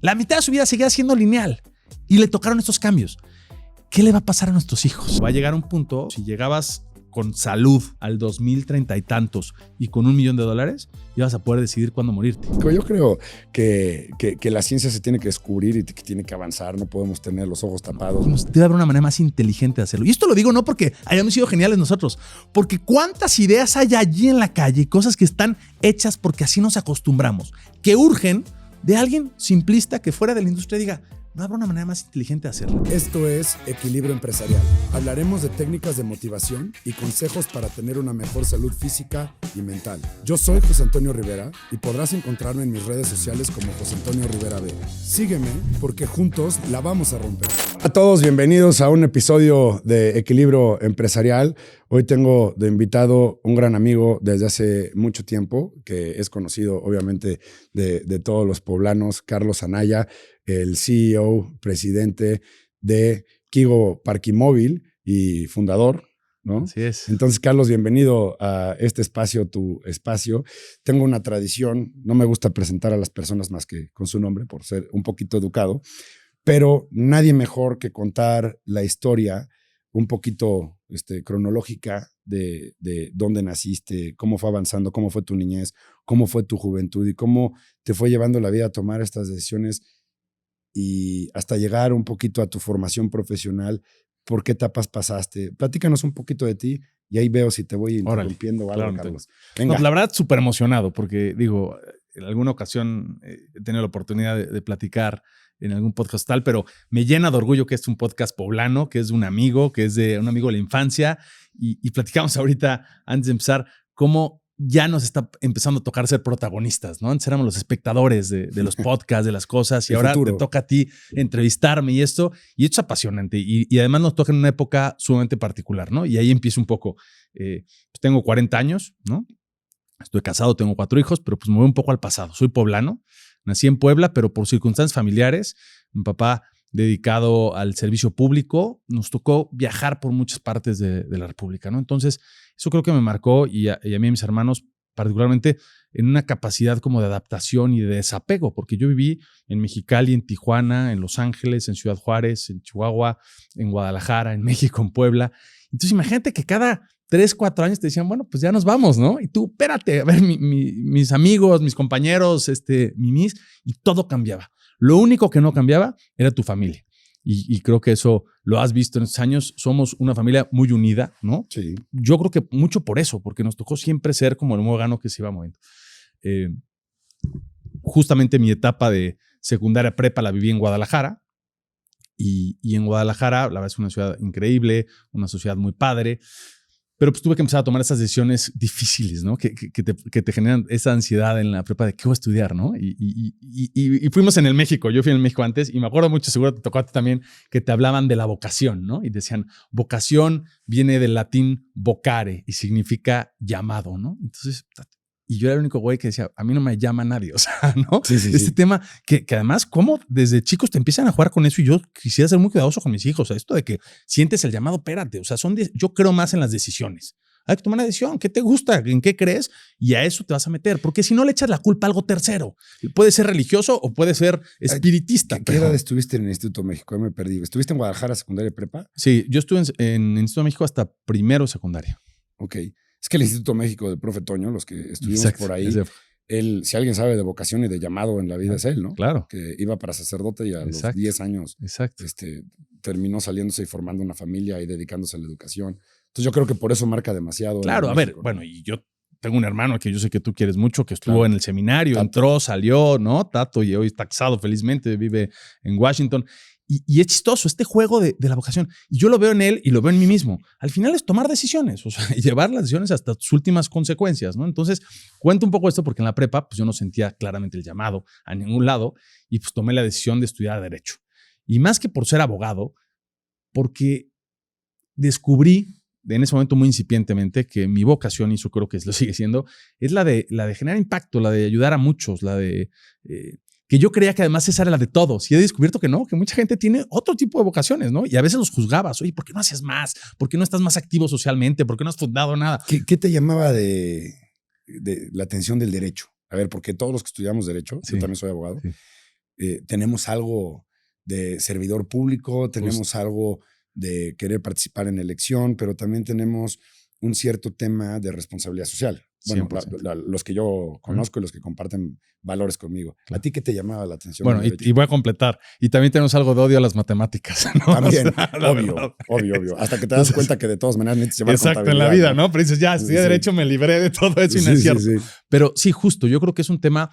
La mitad de su vida seguía siendo lineal y le tocaron estos cambios. ¿Qué le va a pasar a nuestros hijos? Va a llegar un punto, si llegabas con salud al 2030 y tantos y con $1 millón, ibas a poder decidir cuándo morirte. Yo creo que la ciencia se tiene que descubrir y que tiene que avanzar. No podemos tener los ojos tapados. Debe haber una manera más inteligente de hacerlo. Y esto lo digo no porque hayamos sido geniales nosotros, porque cuántas ideas hay allí en la calle, cosas que están hechas porque así nos acostumbramos, que urgen de alguien simplista que fuera de la industria diga, no habrá una manera más inteligente de hacerlo. Esto es Equilibrio Empresarial. Hablaremos de técnicas de motivación y consejos para tener una mejor salud física y mental. Yo soy José Antonio Rivera y podrás encontrarme en mis redes sociales como José Antonio Rivera B. Sígueme porque juntos la vamos a romper. Hola a todos, bienvenidos a un episodio de Equilibrio Empresarial. Hoy tengo de invitado un gran amigo desde hace mucho tiempo, que es conocido obviamente de todos los poblanos, Carlos Anaya, el CEO, presidente de Kigo Parquimóvil y fundador, ¿no? Así es. Entonces, Carlos, bienvenido a este espacio, tu espacio. Tengo una tradición, no me gusta presentar a las personas más que con su nombre, por ser un poquito educado, pero nadie mejor que contar la historia un poquito cronológica de dónde naciste, cómo fue avanzando, cómo fue tu niñez, cómo fue tu juventud y cómo te fue llevando la vida a tomar estas decisiones y hasta llegar un poquito a tu formación profesional. ¿Por qué etapas pasaste? Platícanos un poquito de ti y ahí veo si te voy interrumpiendo o algo, claro, Carlos. Venga. No, la verdad, súper emocionado porque, digo, en alguna ocasión he tenido la oportunidad de platicar en algún podcast tal, pero me llena de orgullo que es un podcast poblano, que es de un amigo, que es de un amigo de la infancia y platicamos ahorita, antes de empezar, cómo ya nos está empezando a tocar ser protagonistas, ¿no? Antes éramos los espectadores de los podcasts, de las cosas, y ahora te toca a ti entrevistarme y esto es apasionante. Y además nos toca en una época sumamente particular, ¿no? Y ahí empiezo un poco. Pues tengo 40 años, ¿no? Estoy casado, tengo 4 hijos, pero pues me voy un poco al pasado. Soy poblano, nací en Puebla, pero por circunstancias familiares, mi papá dedicado al servicio público, nos tocó viajar por muchas partes de la República, ¿no? Entonces, eso creo que me marcó y a mí y a mis hermanos particularmente en una capacidad como de adaptación y de desapego, porque yo viví en Mexicali, en Tijuana, en Los Ángeles, en Ciudad Juárez, en Chihuahua, en Guadalajara, en México, en Puebla. Entonces, imagínate que cada 3, 4 años te decían, bueno, pues ya nos vamos, ¿no? Y tú, espérate, a ver, mis amigos, mis compañeros, mimis, y todo cambiaba. Lo único que no cambiaba era tu familia. Y creo que eso lo has visto en estos años. Somos una familia muy unida, ¿no? Sí. Yo creo que mucho por eso, porque nos tocó siempre ser como el muégano que se iba moviendo. Justamente mi etapa de secundaria prepa la viví en Guadalajara. Y en Guadalajara, la verdad es una ciudad increíble, una sociedad muy padre. Pero pues tuve que empezar a tomar esas decisiones difíciles, ¿no? Que te generan esa ansiedad en la prepa de qué voy a estudiar, ¿no? Y fuimos en el México. Yo fui en el México antes y me acuerdo mucho, seguro te tocó a ti también, que te hablaban de la vocación, ¿no? Y decían, vocación viene del latín vocare y significa llamado, ¿no? Entonces, y yo era el único güey que decía, a mí no me llama nadie, o sea, ¿no? Sí. Tema que además, ¿cómo desde chicos te empiezan a jugar con eso? Y yo quisiera ser muy cuidadoso con mis hijos. O sea, esto de que sientes el llamado, espérate, o sea, yo creo más en las decisiones. Hay que tomar una decisión, ¿qué te gusta? ¿En qué crees? Y a eso te vas a meter, porque si no le echas la culpa a algo tercero. Puede ser religioso o puede ser espiritista. ¿Qué edad estuviste en el Instituto México? Me perdí. ¿Estuviste en Guadalajara, secundaria y prepa? Sí, yo estuve en el Instituto de México hasta primero secundaria. Ok. Es que el Instituto México del profe Toño, los que estuvimos por ahí, él, si alguien sabe de vocación y de llamado en la vida es él, ¿no? Claro. Que iba para sacerdote y a los 10 años terminó saliéndose y formando una familia y dedicándose a la educación. Entonces yo creo que por eso marca demasiado. Claro, a ver, bueno, y yo tengo un hermano que yo sé que tú quieres mucho, que estuvo en el seminario, entró, salió, ¿no? Tato, y hoy está casado felizmente, vive en Washington. Y es chistoso este juego de la vocación. Y yo lo veo en él y lo veo en mí mismo. Al final es tomar decisiones, o sea, y llevar las decisiones hasta sus últimas consecuencias, ¿no? Entonces, cuento un poco esto porque en la prepa, pues yo no sentía claramente el llamado a ningún lado y pues tomé la decisión de estudiar Derecho. Y más que por ser abogado, porque descubrí en ese momento muy incipientemente que mi vocación, y eso creo que lo sigue siendo, es la de generar impacto, la de ayudar a muchos, la de... que yo creía que además esa era la de todos. Y he descubierto que no, que mucha gente tiene otro tipo de vocaciones, ¿no? Y a veces los juzgabas. Oye, ¿por qué no haces más? ¿Por qué no estás más activo socialmente? ¿Por qué no has fundado nada? ¿Qué te llamaba de la atención del derecho? A ver, porque todos los que estudiamos derecho, yo también soy abogado, tenemos algo de servidor público, tenemos algo de querer participar en elección, pero también tenemos un cierto tema de responsabilidad social. Bueno, los que yo conozco y los que comparten valores conmigo. Claro. ¿A ti qué te llamaba la atención? Bueno, y voy a completar. Y también tenemos algo de odio a las matemáticas, ¿no? También, O sea, obvio. Hasta que te das cuenta que de todas maneras necesitas llevar exacto, en la vida, ¿no? Pero dices, ya, estudié Derecho, me libré de todo eso y no es cierto. Sí. Pero sí, justo, yo creo que es un tema,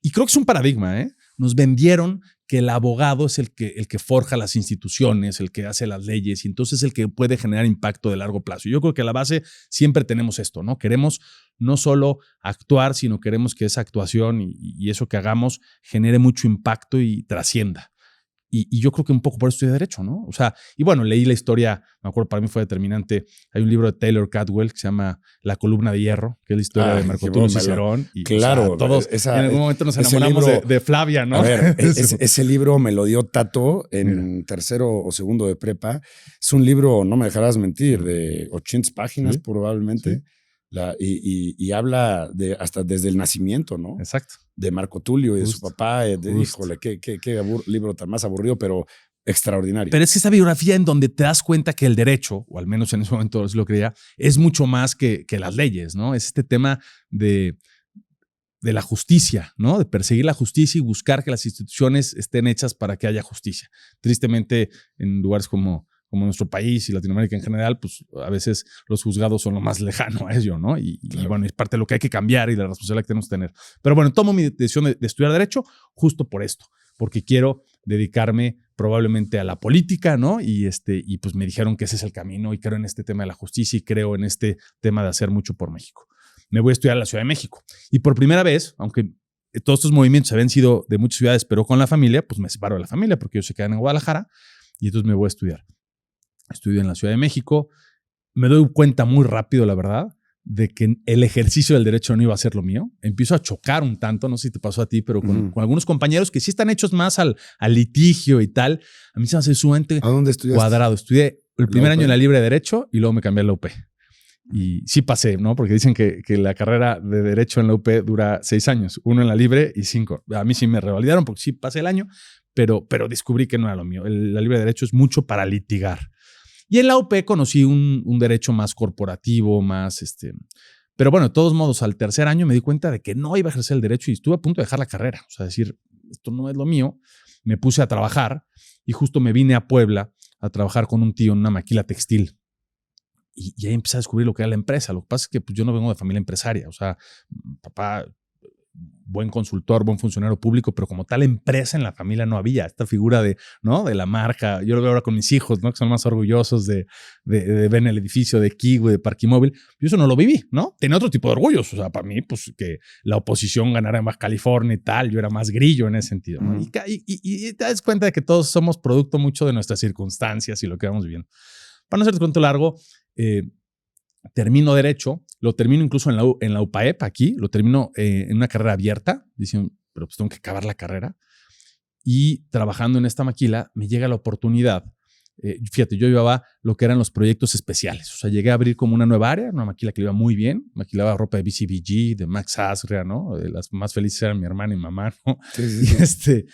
y creo que es un paradigma, ¿eh? Nos vendieron que el abogado es el que forja las instituciones, el que hace las leyes y entonces el que puede generar impacto de largo plazo. Yo creo que a la base siempre tenemos esto, ¿no? Queremos no solo actuar, sino queremos que esa actuación y eso que hagamos genere mucho impacto y trascienda. Y yo creo que un poco por eso estudié Derecho, ¿no? O sea, y bueno, leí la historia, me acuerdo, para mí fue determinante. Hay un libro de Taylor Cadwell que se llama La columna de hierro, que es la historia de Marco Tulio Cicerón. Y, claro. O sea, todos en algún momento nos enamoramos de Flavia, ¿no? A ver, ese libro me lo dio Tato en tercero o segundo de prepa. Es un libro, no me dejarás mentir, de 80 páginas probablemente. Sí. Y habla hasta desde el nacimiento, ¿no? Exacto. De Marco Tulio y de su papá. Híjole, qué libro tan más aburrido, pero extraordinario. Pero es que esa biografía en donde te das cuenta que el derecho, o al menos en ese momento lo creía, es mucho más que las leyes, ¿no? Es este tema de la justicia, ¿no? De perseguir la justicia y buscar que las instituciones estén hechas para que haya justicia. Tristemente, en lugares como nuestro país y Latinoamérica en general, pues a veces los juzgados son lo más lejano a ello, ¿no? Claro. Y bueno, es parte de lo que hay que cambiar y la responsabilidad que tenemos que tener. Pero bueno, tomo mi decisión de estudiar Derecho justo por esto, porque quiero dedicarme probablemente a la política, ¿no? Y pues me dijeron que ese es el camino y creo en este tema de la justicia y creo en este tema de hacer mucho por México. Me voy a estudiar a la Ciudad de México. Y por primera vez, aunque todos estos movimientos habían sido de muchas ciudades, pero con la familia, pues me separo de la familia porque ellos se quedan en Guadalajara y entonces me voy a estudiar. Estudio en la Ciudad de México. Me doy cuenta muy rápido, la verdad, de que el ejercicio del derecho no iba a ser lo mío. Empiezo a chocar un tanto, no sé si te pasó a ti, pero con algunos compañeros que sí están hechos más al litigio y tal. A mí se me hace sumamente ¿A dónde estudiaste? Cuadrado. Estudié el primer año en la Libre de Derecho y luego me cambié a la UP. Y sí pasé, ¿no? Porque dicen que la carrera de Derecho en la UP dura 6 años. 1 en la Libre y 5. A mí sí me revalidaron porque sí pasé el año, pero descubrí que no era lo mío. La Libre de Derecho es mucho para litigar. Y en la UP conocí un derecho más corporativo, más Pero bueno, de todos modos, al tercer año me di cuenta de que no iba a ejercer el derecho y estuve a punto de dejar la carrera. O sea, decir, esto no es lo mío. Me puse a trabajar y justo me vine a Puebla a trabajar con un tío en una maquila textil. Y ahí empecé a descubrir lo que era la empresa. Lo que pasa es que pues, yo no vengo de familia empresaria. O sea, papá, buen consultor, buen funcionario público, pero como tal empresa en la familia no había. Esta figura de la marca. Yo lo veo ahora con mis hijos, ¿no? Que son más orgullosos de ver en el edificio de Kiwi, de Parquimóvil. Yo eso no lo viví, ¿no? Tenía otro tipo de orgullos. O sea, para mí, pues que la oposición ganara en Baja California y tal, yo era más grillo en ese sentido, ¿no? Y te das cuenta de que todos somos producto mucho de nuestras circunstancias y lo que vamos viviendo. Para no hacerte cuento largo, termino Derecho, lo termino incluso en la UPAEP aquí, lo termino en una carrera abierta, dicen, pero pues tengo que acabar la carrera. Y trabajando en esta maquila, me llega la oportunidad. Fíjate, yo llevaba lo que eran los proyectos especiales. O sea, llegué a abrir como una nueva área, una maquila que iba muy bien. Maquilaba ropa de BCBG, de Max Asria, ¿no? Las más felices eran mi hermana y mamá, ¿no? Sí.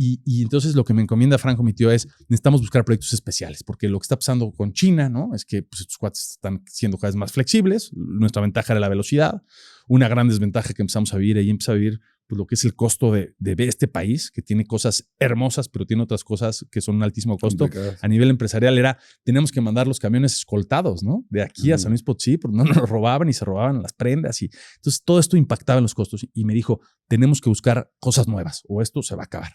Y entonces lo que me encomienda Franco, mi tío, es necesitamos buscar proyectos especiales, porque lo que está pasando con China, ¿no? Es que pues, estos cuates están siendo cada vez más flexibles. Nuestra ventaja era la velocidad. Una gran desventaja que empezamos a vivir, ahí empezamos a vivir pues, lo que es el costo de este país, que tiene cosas hermosas, pero tiene otras cosas que son un altísimo costo. A nivel empresarial tenemos que mandar los camiones escoltados, ¿no? De aquí a San Luis Potosí, porque no nos robaban y se robaban las prendas. Y entonces todo esto impactaba en los costos. Y me dijo, tenemos que buscar cosas nuevas o esto se va a acabar.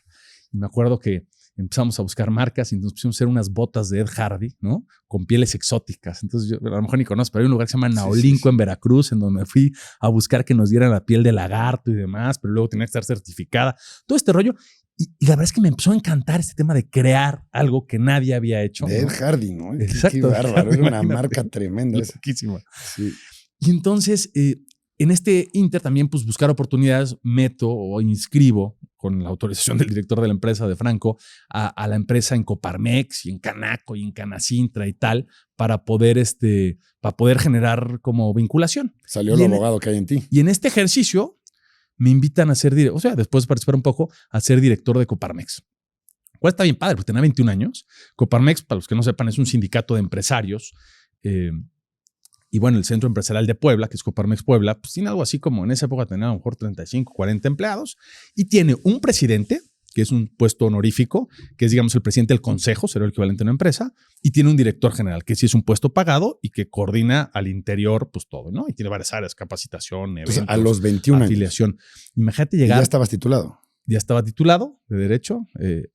Y me acuerdo que empezamos a buscar marcas y nos pusimos a hacer unas botas de Ed Hardy, ¿no? Con pieles exóticas. Entonces, yo a lo mejor ni conozco, pero hay un lugar que se llama Naolinco en Veracruz, en donde me fui a buscar que nos dieran la piel de lagarto y demás, pero luego tenía que estar certificada. Todo este rollo. Y la verdad es que me empezó a encantar este tema de crear algo que nadie había hecho. De Ed Hardy, ¿no? Exacto. Qué bárbaro. Era una marca tremenda. Loquísima. Sí. Y entonces, en este inter también, pues buscar oportunidades, meto o inscribo con la autorización del director de la empresa, de Franco, a la empresa en Coparmex y en Canaco y en Canacintra y tal, para poder generar como vinculación. Salió el abogado que hay en ti. Y en este ejercicio, me invitan a ser director, o sea, después de participar un poco, a ser director de Coparmex. Cual está bien padre, porque tenía 21 años. Coparmex, para los que no sepan, es un sindicato de empresarios. Y bueno, el Centro Empresarial de Puebla, que es Coparmex Puebla, pues tiene algo así como en esa época tenía a lo mejor 35, 40 empleados y tiene un presidente, que es un puesto honorífico, que es, digamos, el presidente del consejo, será el equivalente a una empresa, y tiene un director general, que sí es un puesto pagado y que coordina al interior, pues todo, ¿no? Y tiene varias áreas, capacitación, eventos, entonces, a los 21 afiliación. años. Imagínate llegar. Y ya estabas titulado. Ya estaba titulado de Derecho,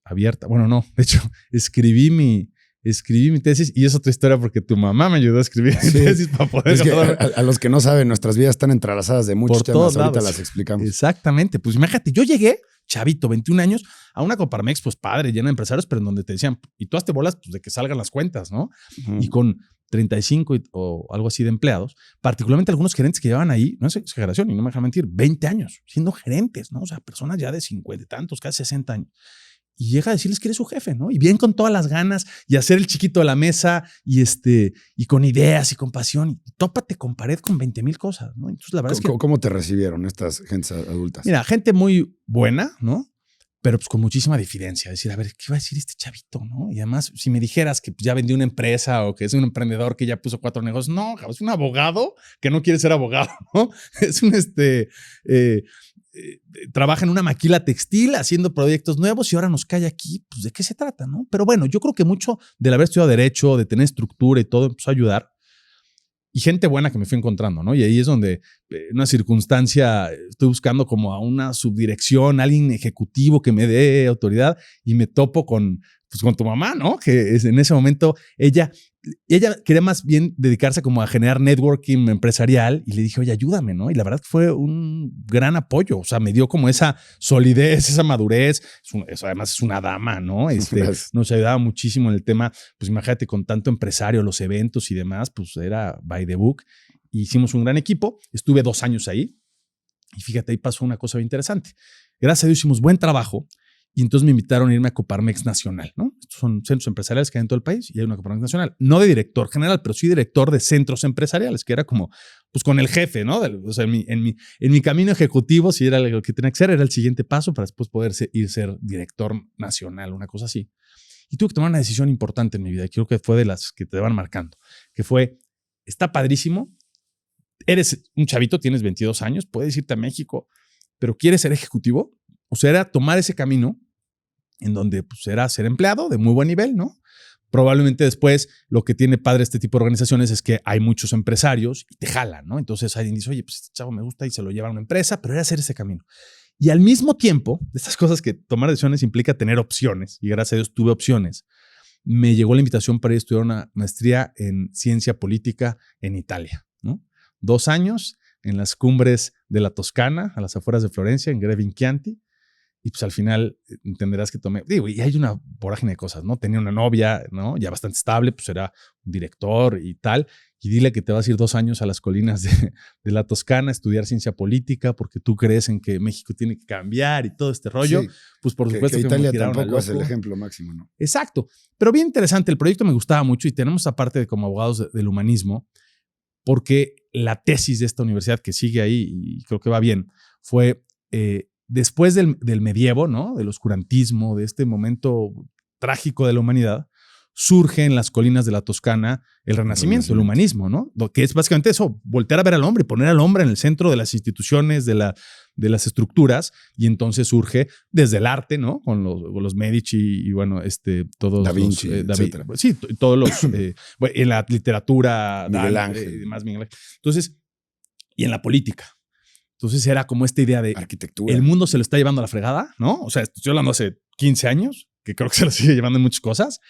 abierta. Bueno, no, de hecho, escribí mi tesis y es otra historia porque tu mamá me ayudó a escribir mi tesis para poder... Es que a los que no saben, nuestras vidas están entrelazadas de muchos temas. Ahorita las explicamos. Exactamente. Pues imagínate, yo llegué, chavito, 21 años, a una Coparmex, pues padre, llena de empresarios, pero en donde te decían, y tú hazte bolas pues, de que salgan las cuentas, ¿no? Y con 35 o algo así de empleados, particularmente algunos gerentes que llevaban ahí, no es exageración y no me dejan mentir, 20 años siendo gerentes, ¿no? O sea, personas ya de 50 y tantos, casi 60 años. Y llega a decirles que eres su jefe, ¿no? Y bien con todas las ganas y hacer el chiquito de la mesa y con ideas y con pasión. Y tópate con pared con 20,000 cosas, ¿no? Entonces, la verdad es que... ¿Cómo te recibieron estas gentes adultas? Mira, gente muy buena, ¿no? Pero pues con muchísima difidencia. Decir, a ver, ¿qué va a decir este chavito, no? Y además, si me dijeras que ya vendió una empresa o que es un emprendedor que ya puso 4 negocios, no, es un abogado que no quiere ser abogado, ¿no? Es un trabaja en una maquila textil haciendo proyectos nuevos y ahora nos cae aquí, pues ¿de qué se trata, no? Pero bueno, yo creo que mucho del haber estudiado Derecho, de tener estructura y todo, empezó a ayudar. Y gente buena que me fui encontrando, ¿no? Y ahí es donde, en una circunstancia, estoy buscando como a una subdirección, alguien ejecutivo que me dé autoridad y me topo con tu mamá, ¿no? Que en ese momento ella quería más bien dedicarse como a generar networking empresarial y le dije, oye, ayúdame, ¿no? Y la verdad que fue un gran apoyo, o sea, me dio como esa solidez, esa madurez, eso además es una dama, ¿no? Nos ayudaba muchísimo en el tema, pues imagínate con tanto empresario, los eventos y demás, pues era by the book. Hicimos un gran equipo, estuve 2 años ahí y fíjate, ahí pasó una cosa bien interesante. Gracias a Dios hicimos buen trabajo. Y entonces me invitaron a irme a Coparmex Nacional, ¿no? Estos son centros empresariales que hay en todo el país y hay una Coparmex Nacional. No de director general, pero sí director de centros empresariales, que era como, pues con el jefe, ¿no? O sea, en mi camino ejecutivo, si era lo que tenía que ser, era el siguiente paso para después poder ir ser director nacional, una cosa así. Y tuve que tomar una decisión importante en mi vida, y creo que fue de las que te van marcando, que fue, está padrísimo, eres un chavito, tienes 22 años, puedes irte a México, pero ¿quieres ser ejecutivo? O sea, era tomar ese camino en donde pues, era ser empleado de muy buen nivel, ¿no? Probablemente después lo que tiene padre este tipo de organizaciones es que hay muchos empresarios y te jalan, ¿no? Entonces alguien dice, oye, pues este chavo me gusta y se lo lleva a una empresa, pero era hacer ese camino. Y al mismo tiempo, de estas cosas que tomar decisiones implica tener opciones, y gracias a Dios tuve opciones, me llegó la invitación para ir a estudiar una maestría en ciencia política en Italia, ¿no? 2 años en las cumbres de la Toscana, a las afueras de Florencia, en Greve Chianti. Y pues al final entenderás que tomé, digo, y hay una vorágine de cosas, ¿no? Tenía una novia, ¿no? Ya bastante estable, pues era un director y tal. Y dile que te vas a ir 2 años a las colinas de la Toscana a estudiar ciencia política porque tú crees en que México tiene que cambiar y todo este rollo. Sí, pues por supuesto que Italia tampoco es el ejemplo máximo, ¿no? Exacto. Pero bien interesante, el proyecto me gustaba mucho y tenemos esa parte de como abogados del humanismo, porque la tesis de esta universidad que sigue ahí y creo que va bien fue... después del medievo, ¿no? Del oscurantismo, de este momento trágico de la humanidad, surge en las colinas de la Toscana el Renacimiento, el humanismo, ¿no? Lo que es básicamente eso, voltear a ver al hombre, poner al hombre en el centro de las instituciones, de las estructuras, y entonces surge desde el arte, ¿no? Con los Medici y bueno, todos Da Vinci, etcétera. Sí, todos los, en la literatura, Miguel Ángel. Más Miguel Ángel. Entonces, y en la política. Entonces era como esta idea de arquitectura. El mundo se lo está llevando a la fregada, ¿no? O sea, estoy hablando hace 15 años, que creo que se lo sigue llevando en muchas cosas.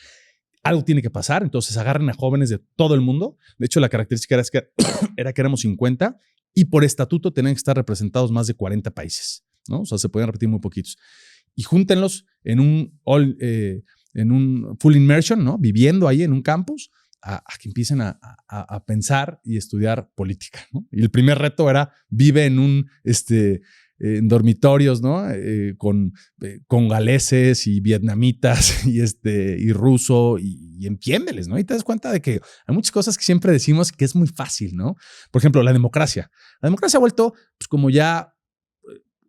Algo tiene que pasar, entonces agarren a jóvenes de todo el mundo. De hecho, la característica era que éramos 50 y por estatuto tenían que estar representados más de 40 países, ¿no? O sea, se podían repetir muy poquitos. Y júntenlos en un full immersion, ¿no? Viviendo ahí en un campus, a que empiecen a pensar y estudiar política, ¿no? Y el primer reto era vive en en dormitorios, ¿no? Con congaleses y vietnamitas y ruso y entiéndeles, ¿no? Y te das cuenta de que hay muchas cosas que siempre decimos que es muy fácil, ¿no? Por ejemplo, la democracia. La democracia ha vuelto pues como ya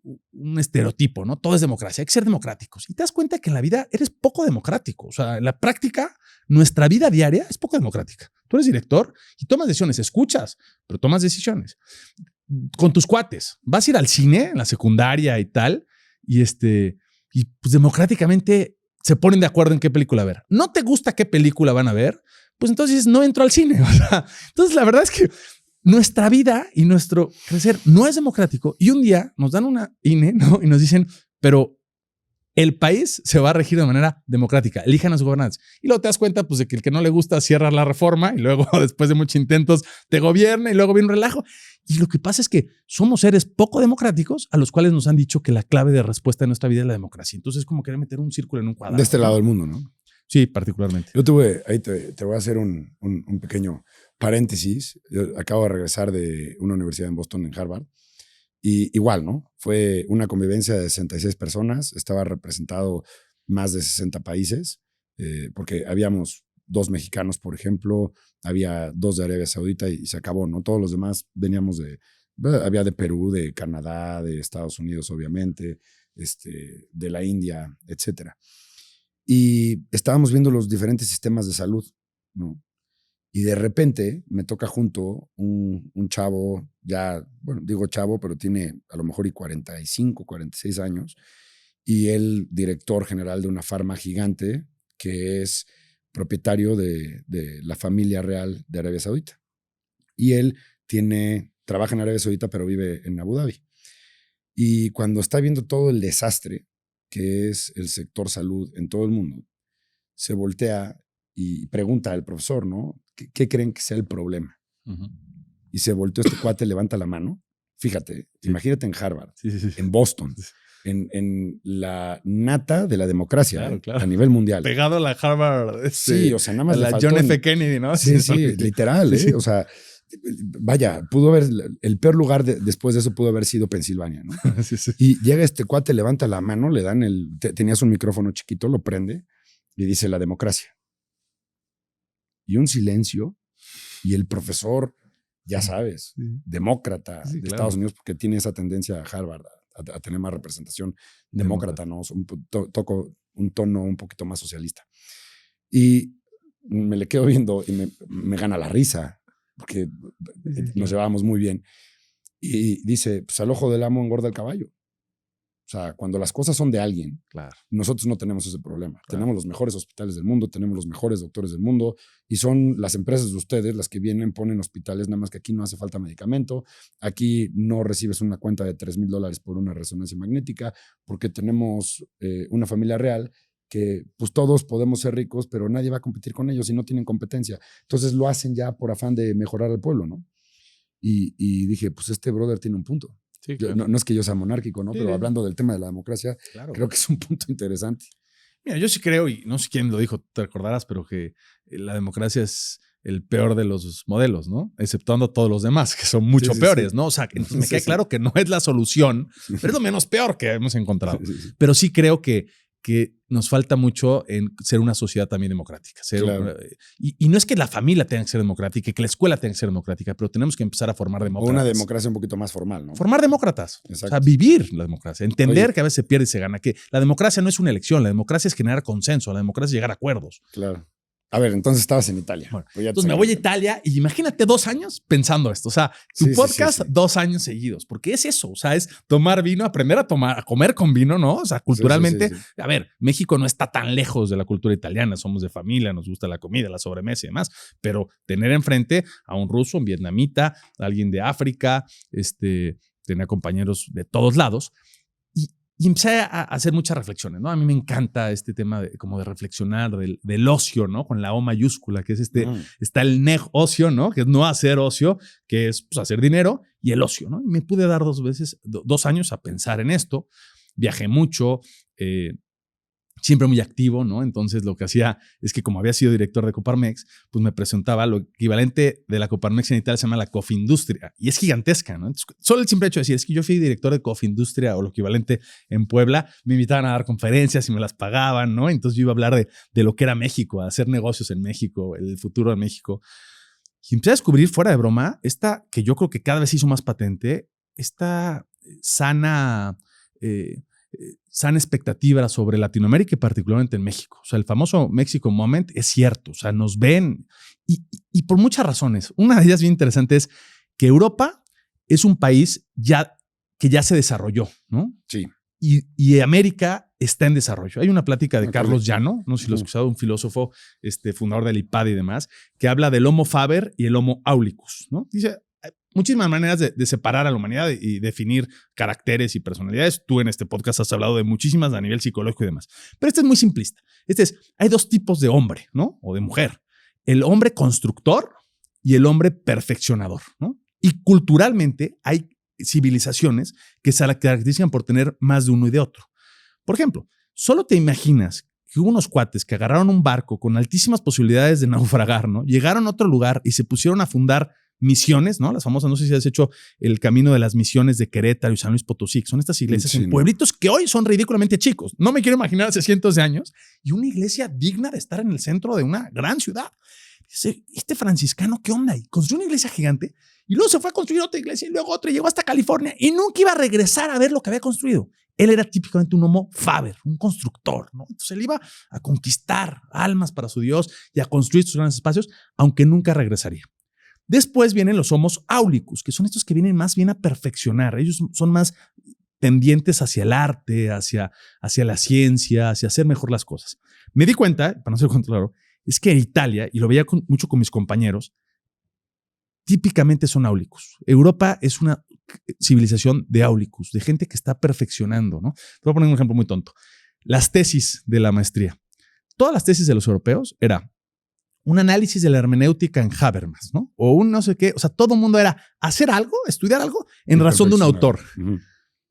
un estereotipo, ¿no? Todo es democracia, hay que ser democráticos. Y te das cuenta que en la vida eres poco democrático. O sea, en la práctica, nuestra vida diaria es poco democrática. Tú eres director y tomas decisiones, escuchas, pero tomas decisiones. Con tus cuates, vas a ir al cine en la secundaria y tal, y pues democráticamente se ponen de acuerdo en qué película ver. ¿No te gusta qué película van a ver? Pues entonces no entro al cine. O sea, entonces la verdad es que nuestra vida y nuestro crecer no es democrático. Y un día nos dan una INE, ¿no? Y nos dicen, pero el país se va a regir de manera democrática. Elijan a sus gobernantes. Y luego te das cuenta pues, de que el que no le gusta cierra la reforma y luego, después de muchos intentos, te gobierna y luego viene un relajo. Y lo que pasa es que somos seres poco democráticos a los cuales nos han dicho que la clave de respuesta de nuestra vida es la democracia. Entonces es como querer meter un círculo en un cuadrado. De este lado del mundo, ¿no? Sí, particularmente. Yo ahí te voy a hacer un pequeño paréntesis. Yo acabo de regresar de una universidad en Boston, en Harvard. Y igual, ¿no? Fue una convivencia de 66 personas. Estaba representado más de 60 países, porque habíamos 2 mexicanos, por ejemplo, había 2 de Arabia Saudita y se acabó, ¿no? Todos los demás veníamos había de Perú, de Canadá, de Estados Unidos, obviamente, de la India, etcétera. Y estábamos viendo los diferentes sistemas de salud, ¿no? Y de repente me toca junto un chavo, ya, bueno, digo chavo, pero tiene a lo mejor 45, 46 años, y él, director general de una farma gigante que es propietario de la familia real de Arabia Saudita. Y él trabaja en Arabia Saudita, pero vive en Abu Dhabi. Y cuando está viendo todo el desastre que es el sector salud en todo el mundo, se voltea y pregunta al profesor, ¿no? ¿Qué creen que sea el problema? Uh-huh. Y se volteó este cuate, levanta la mano. Fíjate, sí. Imagínate en Harvard, sí. en Boston, en la nata de la democracia, claro. A nivel mundial. Pegado a la Harvard. Sí, o sea, nada más la John F. Kennedy, ¿no? Sí, literal, sí. O sea, vaya, pudo haber, el peor lugar después de eso pudo haber sido Pensilvania, ¿no? Sí. Y llega este cuate, levanta la mano, le dan tenías un micrófono chiquito, lo prende y dice la democracia. Y un silencio, y el profesor, ya sabes, demócrata de Estados Unidos, porque tiene esa tendencia a Harvard a tener más representación demócrata, ¿no? Toco un tono un poquito más socialista. Y me le quedo viendo y me gana la risa, porque nos llevábamos muy bien. Y dice, pues al ojo del amo engorda el caballo. O sea, cuando las cosas son de alguien, claro, nosotros no tenemos ese problema. Claro. Tenemos los mejores hospitales del mundo, tenemos los mejores doctores del mundo, y son las empresas de ustedes las que vienen, ponen hospitales, nada más que aquí no hace falta medicamento, aquí no recibes una cuenta de $3,000 por una resonancia magnética, porque tenemos una familia real que pues todos podemos ser ricos, pero nadie va a competir con ellos y no tienen competencia. Entonces lo hacen ya por afán de mejorar al pueblo, ¿no? Y dije, pues este brother tiene un punto. Sí, claro. No es que yo sea monárquico, ¿no? Sí, Pero hablando del tema de la democracia, claro, creo que es un punto interesante. Mira, yo sí creo, y no sé quién lo dijo, te recordarás, pero que la democracia es el peor de los modelos, ¿no? Exceptuando todos los demás, que son mucho peores, ¿no? O sea, entonces me queda claro que no es la solución, pero es lo menos peor que hemos encontrado. Pero sí creo que nos falta mucho en ser una sociedad también democrática. Claro. Y no es que la familia tenga que ser democrática y que la escuela tenga que ser democrática, pero tenemos que empezar a formar demócratas. O una democracia un poquito más formal, ¿no? Formar demócratas. Exacto. O sea, vivir la democracia. Entender que a veces se pierde y se gana. Que la democracia no es una elección, la democracia es generar consenso, la democracia es llegar a acuerdos. Claro. A ver, entonces estabas en Italia. Bueno, entonces me voy a Italia y imagínate 2 años pensando esto. O sea, tu podcast 2 años seguidos. Porque es eso. O sea, es tomar vino, aprender a comer con vino, ¿no? O sea, culturalmente. A ver, México no está tan lejos de la cultura italiana. Somos de familia, nos gusta la comida, la sobremesa y demás. Pero tener enfrente a un ruso, un vietnamita, a alguien de África, tener compañeros de todos lados. Y empecé a hacer muchas reflexiones, ¿no? A mí me encanta este tema como de reflexionar del ocio, ¿no? Con la O mayúscula, que es está el negocio, ¿no? Que es no hacer ocio, que es pues, hacer dinero, y el ocio, ¿no? Y me pude dar 2 años a pensar en esto. Viajé mucho, siempre muy activo, ¿no? Entonces lo que hacía es que como había sido director de Coparmex, pues me presentaba lo equivalente de la Coparmex en Italia, se llama la Cofindustria, y es gigantesca, ¿no? Entonces, solo el simple hecho de decir, es que yo fui director de Cofindustria o lo equivalente en Puebla, me invitaban a dar conferencias y me las pagaban, ¿no? Entonces yo iba a hablar de lo que era México, a hacer negocios en México, el futuro de México. Y empecé a descubrir, fuera de broma, esta que yo creo que cada vez se hizo más patente, esta sana sana expectativa sobre Latinoamérica y particularmente en México. O sea, el famoso Mexico Moment es cierto. O sea, nos ven y por muchas razones. Una de ellas bien interesante es que Europa es un país que ya se desarrolló, ¿no? Sí. Y América está en desarrollo. Hay una plática de Carlos Llano, no sé si lo has escuchado, un filósofo fundador del IPAD y demás, que habla del Homo Faber y el Homo Aulicus, ¿no? Dice, hay muchísimas maneras de separar a la humanidad y definir caracteres y personalidades. Tú en este podcast has hablado de muchísimas a nivel psicológico y demás. Pero este es muy simplista. Hay dos tipos de hombre, ¿no? O de mujer. El hombre constructor y el hombre perfeccionador, ¿no? Y culturalmente hay civilizaciones que se caracterizan por tener más de uno y de otro. Por ejemplo, solo te imaginas que hubo unos cuates que agarraron un barco con altísimas posibilidades de naufragar, ¿no? Llegaron a otro lugar y se pusieron a fundar misiones, ¿no? Las famosas, no sé si has hecho el camino de las misiones de Querétaro y San Luis Potosí, son estas iglesias en pueblitos que hoy son ridículamente chicos. No me quiero imaginar hace cientos de años y una iglesia digna de estar en el centro de una gran ciudad. Dice, este franciscano, ¿qué onda? Y construyó una iglesia gigante y luego se fue a construir otra iglesia y luego otra y llegó hasta California y nunca iba a regresar a ver lo que había construido. Él era típicamente un homo faber, un constructor, ¿no? Entonces él iba a conquistar almas para su Dios y a construir estos grandes espacios, aunque nunca regresaría. Después vienen los homos aulicus, que son estos que vienen más bien a perfeccionar. Ellos son más tendientes hacia el arte, hacia la ciencia, hacia hacer mejor las cosas. Me di cuenta, para no ser claro, es que en Italia, y lo veía mucho con mis compañeros, típicamente son áulicos. Europa es una civilización de áulicos, de gente que está perfeccionando, ¿no? Te voy a poner un ejemplo muy tonto. Las tesis de la maestría. Todas las tesis de los europeos era un análisis de la hermenéutica en Habermas, ¿no? O un no sé qué. O sea, todo el mundo era hacer algo, estudiar algo en razón de un autor.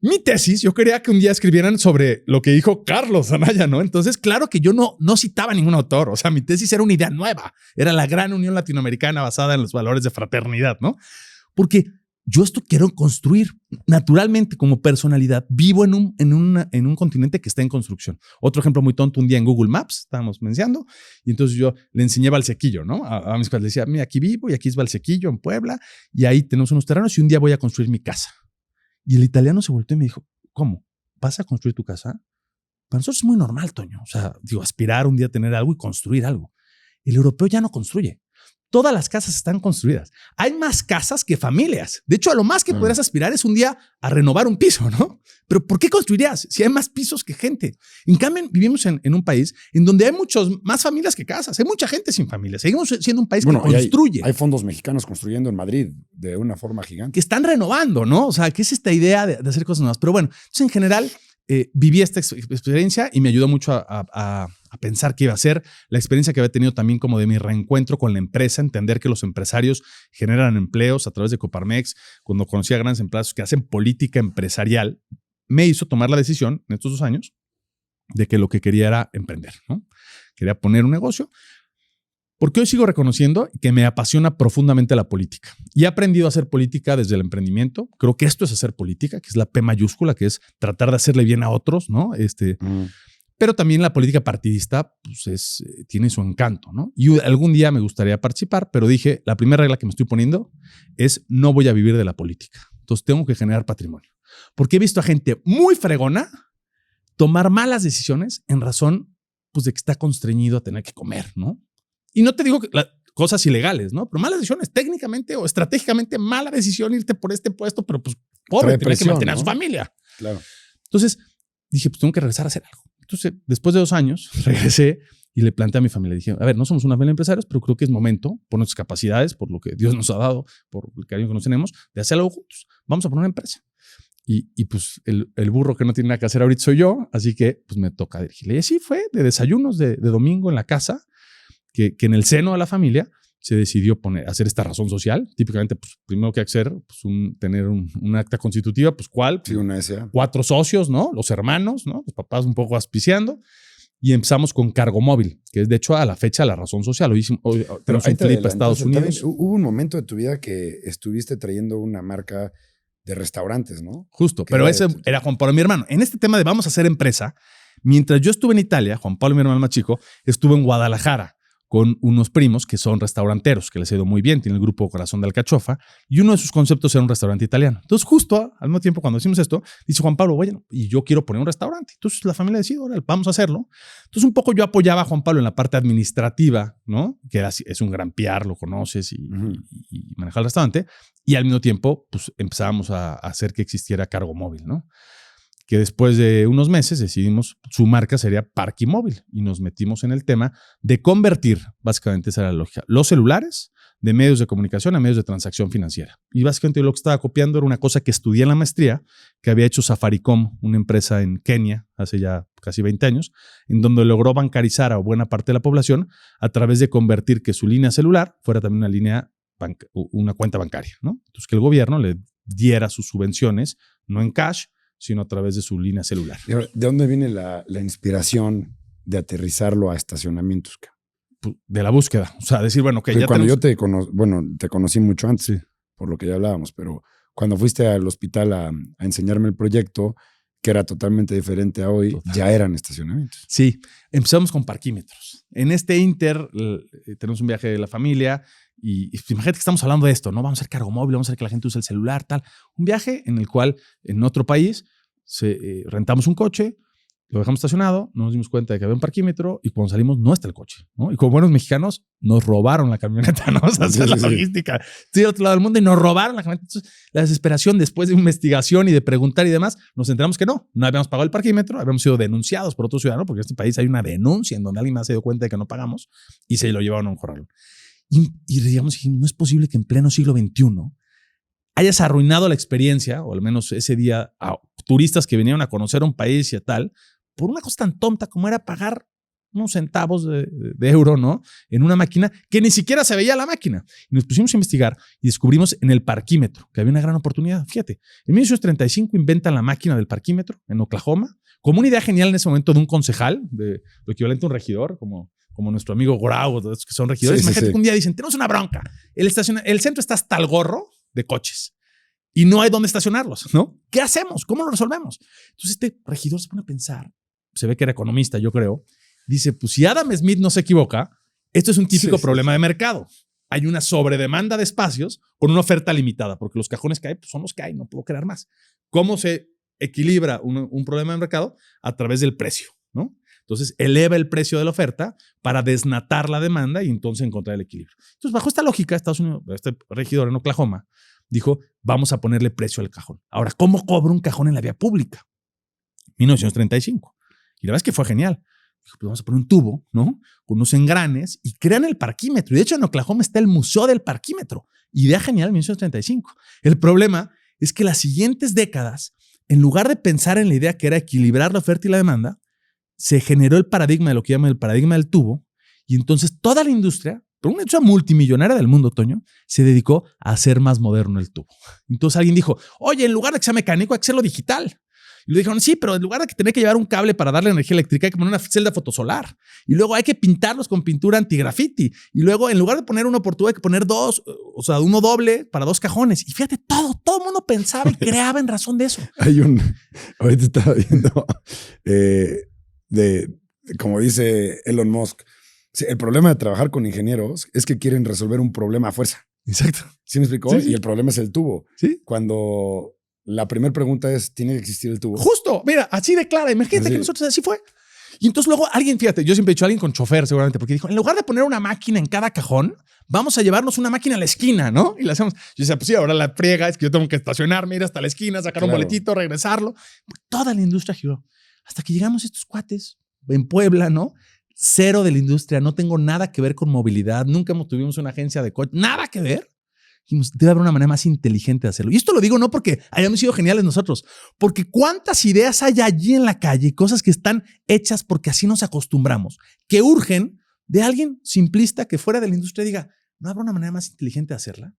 Mi tesis, yo quería que un día escribieran sobre lo que dijo Carlos Anaya, ¿no? Entonces, claro que yo no citaba ningún autor. O sea, mi tesis era una idea nueva. Era la gran unión latinoamericana basada en los valores de fraternidad, ¿no? Porque yo esto quiero construir. Naturalmente, como personalidad, vivo en un continente que está en construcción. Otro ejemplo muy tonto, un día en Google Maps, estábamos mencionando, y entonces yo le enseñé Valsequillo, ¿no? A mis padres, le decía, mira, aquí vivo y aquí es Valsequillo, en Puebla, y ahí tenemos unos terrenos y un día voy a construir mi casa. Y el italiano se volteó y me dijo, ¿cómo? ¿Vas a construir tu casa? Para nosotros es muy normal, Toño. O sea, digo, aspirar un día a tener algo y construir algo. El europeo ya no construye. Todas las casas están construidas. Hay más casas que familias. De hecho, a lo más que podrías aspirar es un día a renovar un piso, ¿no? Pero ¿por qué construirías si hay más pisos que gente? En cambio, vivimos en un país en donde hay más familias que casas. Hay mucha gente sin familia. Seguimos siendo un país que construye. Hay fondos mexicanos construyendo en Madrid de una forma gigante. Que están renovando, ¿no? O sea, que es esta idea de hacer cosas nuevas. Pero bueno, entonces en general viví esta experiencia y me ayudó mucho a pensar qué iba a ser. La experiencia que había tenido también como de mi reencuentro con la empresa, entender que los empresarios generan empleos a través de Coparmex, cuando conocí a grandes empresarios que hacen política empresarial, me hizo tomar la decisión en estos 2 años de que lo que quería era emprender, ¿no? Quería poner un negocio, porque hoy sigo reconociendo que me apasiona profundamente la política y he aprendido a hacer política desde el emprendimiento. Creo que esto es hacer política, que es la P mayúscula, que es tratar de hacerle bien a otros, ¿no? Pero también la política partidista pues tiene su encanto, ¿no? Y algún día me gustaría participar, pero dije, la primera regla que me estoy poniendo es no voy a vivir de la política. Entonces tengo que generar patrimonio. Porque he visto a gente muy fregona tomar malas decisiones en razón pues, de que está constreñido a tener que comer, ¿no? Y no te digo que cosas ilegales, ¿no? Pero malas decisiones, técnicamente o estratégicamente, mala decisión irte por este puesto, pero pues pobre, tener que mantener a su familia. Claro. Entonces dije, pues tengo que regresar a hacer algo. Entonces, después de 2 años, regresé y le planteé a mi familia. Dije, a ver, no somos una familia de empresarios, pero creo que es momento, por nuestras capacidades, por lo que Dios nos ha dado, por el cariño que nos tenemos, de hacer algo juntos. Vamos a poner una empresa. Y pues el burro que no tiene nada que hacer ahorita soy yo, así que pues me toca dirigirle. Y así fue, de desayunos de domingo en la casa, que en el seno de la familia se decidió hacer esta razón social. Típicamente, pues primero que hacer, pues tener un acta constitutiva, pues ¿cuál? Sí, una SA. 4 socios, ¿no? Los hermanos, ¿no? Los papás un poco auspiciando. Y empezamos con Cargo Móvil, que es de hecho a la fecha la razón social. Hoy tenemos un flip a Estados Unidos. Hubo un momento de tu vida que estuviste trayendo una marca de restaurantes, ¿no? Justo, pero ese era Juan Pablo, mi hermano. En este tema de vamos a hacer empresa, mientras yo estuve en Italia, Juan Pablo, mi hermano más chico, estuvo en Guadalajara con unos primos que son restauranteros, que les ha ido muy bien, tiene el grupo Corazón de Alcachofa, y uno de sus conceptos era un restaurante italiano. Entonces, justo al mismo tiempo, cuando decimos esto, dice Juan Pablo, oye, y yo quiero poner un restaurante. Entonces, la familia decide, órale, vamos a hacerlo. Entonces, un poco yo apoyaba a Juan Pablo en la parte administrativa, ¿no? Que es un gran PR, lo conoces y manejar el restaurante. Y al mismo tiempo, pues empezábamos a hacer que existiera Cargo Móvil, ¿no? Que después de unos meses decidimos, su marca sería Parky Móvil, y nos metimos en el tema de convertir, básicamente esa era la lógica, los celulares de medios de comunicación a medios de transacción financiera. Y básicamente lo que estaba copiando era una cosa que estudié en la maestría, que había hecho Safaricom, una empresa en Kenia, hace ya casi 20 años, en donde logró bancarizar a buena parte de la población a través de convertir que su línea celular fuera también una cuenta bancaria, ¿no? Entonces, que el gobierno le diera sus subvenciones, no en cash, sino a través de su línea celular. ¿De dónde viene la inspiración de aterrizarlo a estacionamientos? De la búsqueda. O sea, decir, bueno, que ya cuando yo te conocí mucho antes, sí, por lo que ya hablábamos, pero cuando fuiste al hospital a enseñarme el proyecto, que era totalmente diferente a hoy, ya eran estacionamientos. Sí, empezamos con parquímetros. En este inter tenemos un viaje de la familia y imagínate que estamos hablando de esto, ¿no? Vamos a hacer Cargo Móvil, vamos a hacer que la gente use el celular, tal. Un viaje en el cual en otro país rentamos un coche, lo dejamos estacionado, no nos dimos cuenta de que había un parquímetro y cuando salimos no está el coche, ¿no? Y como buenos mexicanos nos robaron la camioneta, ¿no? O sea, la logística. Estoy al otro lado del mundo y nos robaron la camioneta. Entonces, la desesperación después de investigación y de preguntar y demás, nos enteramos que no habíamos pagado el parquímetro, habíamos sido denunciados por otro ciudadano, porque en este país hay una denuncia en donde alguien más se dio cuenta de que no pagamos y se lo llevaron a un corralón. Y digamos, no es posible que en pleno siglo XXI hayas arruinado la experiencia, o al menos ese día, a turistas que vinieron a conocer un país y a tal, por una cosa tan tonta como era pagar unos centavos de euro, ¿no? En una máquina que ni siquiera se veía la máquina. Y nos pusimos a investigar y descubrimos en el parquímetro que había una gran oportunidad. Fíjate, en 1935 inventan la máquina del parquímetro en Oklahoma, como una idea genial en ese momento de un concejal, de lo equivalente a un regidor, como nuestro amigo Grau, que son regidores. Imagínate que un día dicen, tenemos una bronca. El centro está hasta el gorro de coches y no hay dónde estacionarlos, ¿no? ¿Qué hacemos? ¿Cómo lo resolvemos? Entonces este regidor se pone a pensar, se ve que era economista, yo creo, dice, pues si Adam Smith no se equivoca, esto es un típico problema de mercado. Hay una sobredemanda de espacios con una oferta limitada, porque los cajones que hay pues son los que hay, no puedo crear más. ¿Cómo se equilibra un problema de mercado? A través del precio, ¿no? Entonces eleva el precio de la oferta para desnatar la demanda y entonces encontrar el equilibrio. Entonces, bajo esta lógica, Estados Unidos, este regidor en Oklahoma dijo, vamos a ponerle precio al cajón. Ahora, ¿cómo cobro un cajón en la vía pública? 1935. Y la verdad es que fue genial. Dijo, pues vamos a poner un tubo, ¿no? Con unos engranes y crean el parquímetro. Y de hecho, en Oklahoma está el Museo del Parquímetro. Idea genial en 1935. El problema es que las siguientes décadas, en lugar de pensar en la idea que era equilibrar la oferta y la demanda, se generó el paradigma de lo que llaman el paradigma del tubo. Y entonces toda la industria, por una industria multimillonaria del mundo, Toño, se dedicó a hacer más moderno el tubo. Entonces alguien dijo, oye, en lugar de que sea mecánico, hay que hacerlo digital. Y le dijeron, sí, pero en lugar de que tener que llevar un cable para darle energía eléctrica, hay que poner una celda fotosolar. Y luego hay que pintarlos con pintura antigrafiti. Y luego, en lugar de poner uno por tubo, hay que poner dos, o sea, uno doble para dos cajones. Y fíjate, todo el mundo pensaba y creaba en razón de eso. Ahorita estaba viendo, como dice Elon Musk, el problema de trabajar con ingenieros es que quieren resolver un problema a fuerza. Exacto. ¿Sí me explicó? Sí, sí. Y el problema es el tubo. Sí. Cuando la primera pregunta es, ¿tiene que existir el tubo? Justo, mira, así de clara. Imagínate que nosotros así fue. Y entonces luego alguien, fíjate, yo siempre he dicho alguien con chofer seguramente, porque dijo, en lugar de poner una máquina en cada cajón, vamos a llevarnos una máquina a la esquina, ¿no? Y la hacemos. Yo decía, pues sí, ahora la friega es que yo tengo que estacionarme, ir hasta la esquina, sacar un boletito, regresarlo. Toda la industria giró. Hasta que llegamos a estos cuates en Puebla, ¿no? Cero de la industria, no tengo nada que ver con movilidad, nunca tuvimos una agencia de coche, nada que ver. Dijimos, debe haber una manera más inteligente de hacerlo. Y esto lo digo no porque hayamos sido geniales nosotros, porque cuántas ideas hay allí en la calle, cosas que están hechas porque así nos acostumbramos, que urgen de alguien simplista que fuera de la industria diga, ¿no habrá una manera más inteligente de hacerla?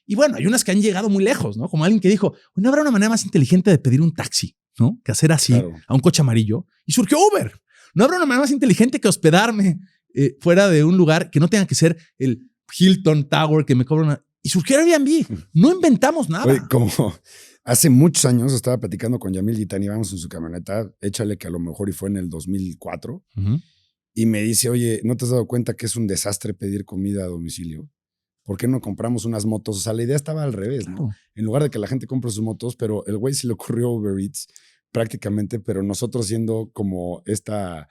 Y bueno, hay unas que han llegado muy lejos, ¿no? Como alguien que dijo, ¿no habrá una manera más inteligente de pedir un taxi, ¿no? Que hacer así a un coche amarillo. Y surgió Uber. ¿No habrá una manera más inteligente que hospedarme fuera de un lugar que no tenga que ser el Hilton Tower que me cobra una... Y surgió Airbnb. No inventamos nada. Oye, como hace muchos años estaba platicando con Yamil Gitani, íbamos en su camioneta, échale que a lo mejor y fue en el 2004, y me dice, oye, ¿no te has dado cuenta que es un desastre pedir comida a domicilio? ¿Por qué no compramos unas motos? O sea, la idea estaba al revés, ¿no? Claro. En lugar de que la gente compre sus motos, pero el güey se le ocurrió Uber Eats prácticamente, pero nosotros siendo como esta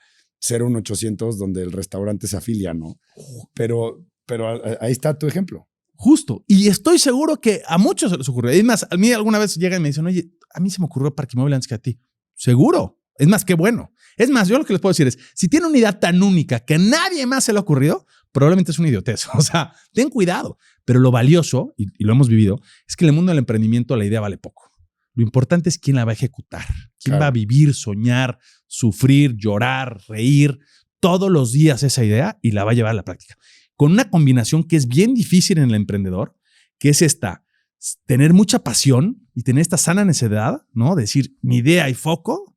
01800 donde el restaurante se afilia, ¿no? Pero ahí está tu ejemplo. Justo. Y estoy seguro que a muchos se les ocurrió. Es más, a mí alguna vez llegan y me dicen, oye, a mí se me ocurrió Parquimóvil antes que a ti. Seguro. Es más, qué bueno. Es más, yo lo que les puedo decir es, si tiene una idea tan única que a nadie más se le ha ocurrido, probablemente es una idiotez. O sea, ten cuidado. Pero lo valioso, y lo hemos vivido, es que en el mundo del emprendimiento la idea vale poco. Lo importante es quién la va a ejecutar, quién va a vivir, soñar, sufrir, llorar, reír todos los días esa idea y la va a llevar a la práctica. Con una combinación que es bien difícil en el emprendedor, que es tener mucha pasión y tener esta sana necesidad, ¿no? Decir, mi idea y foco,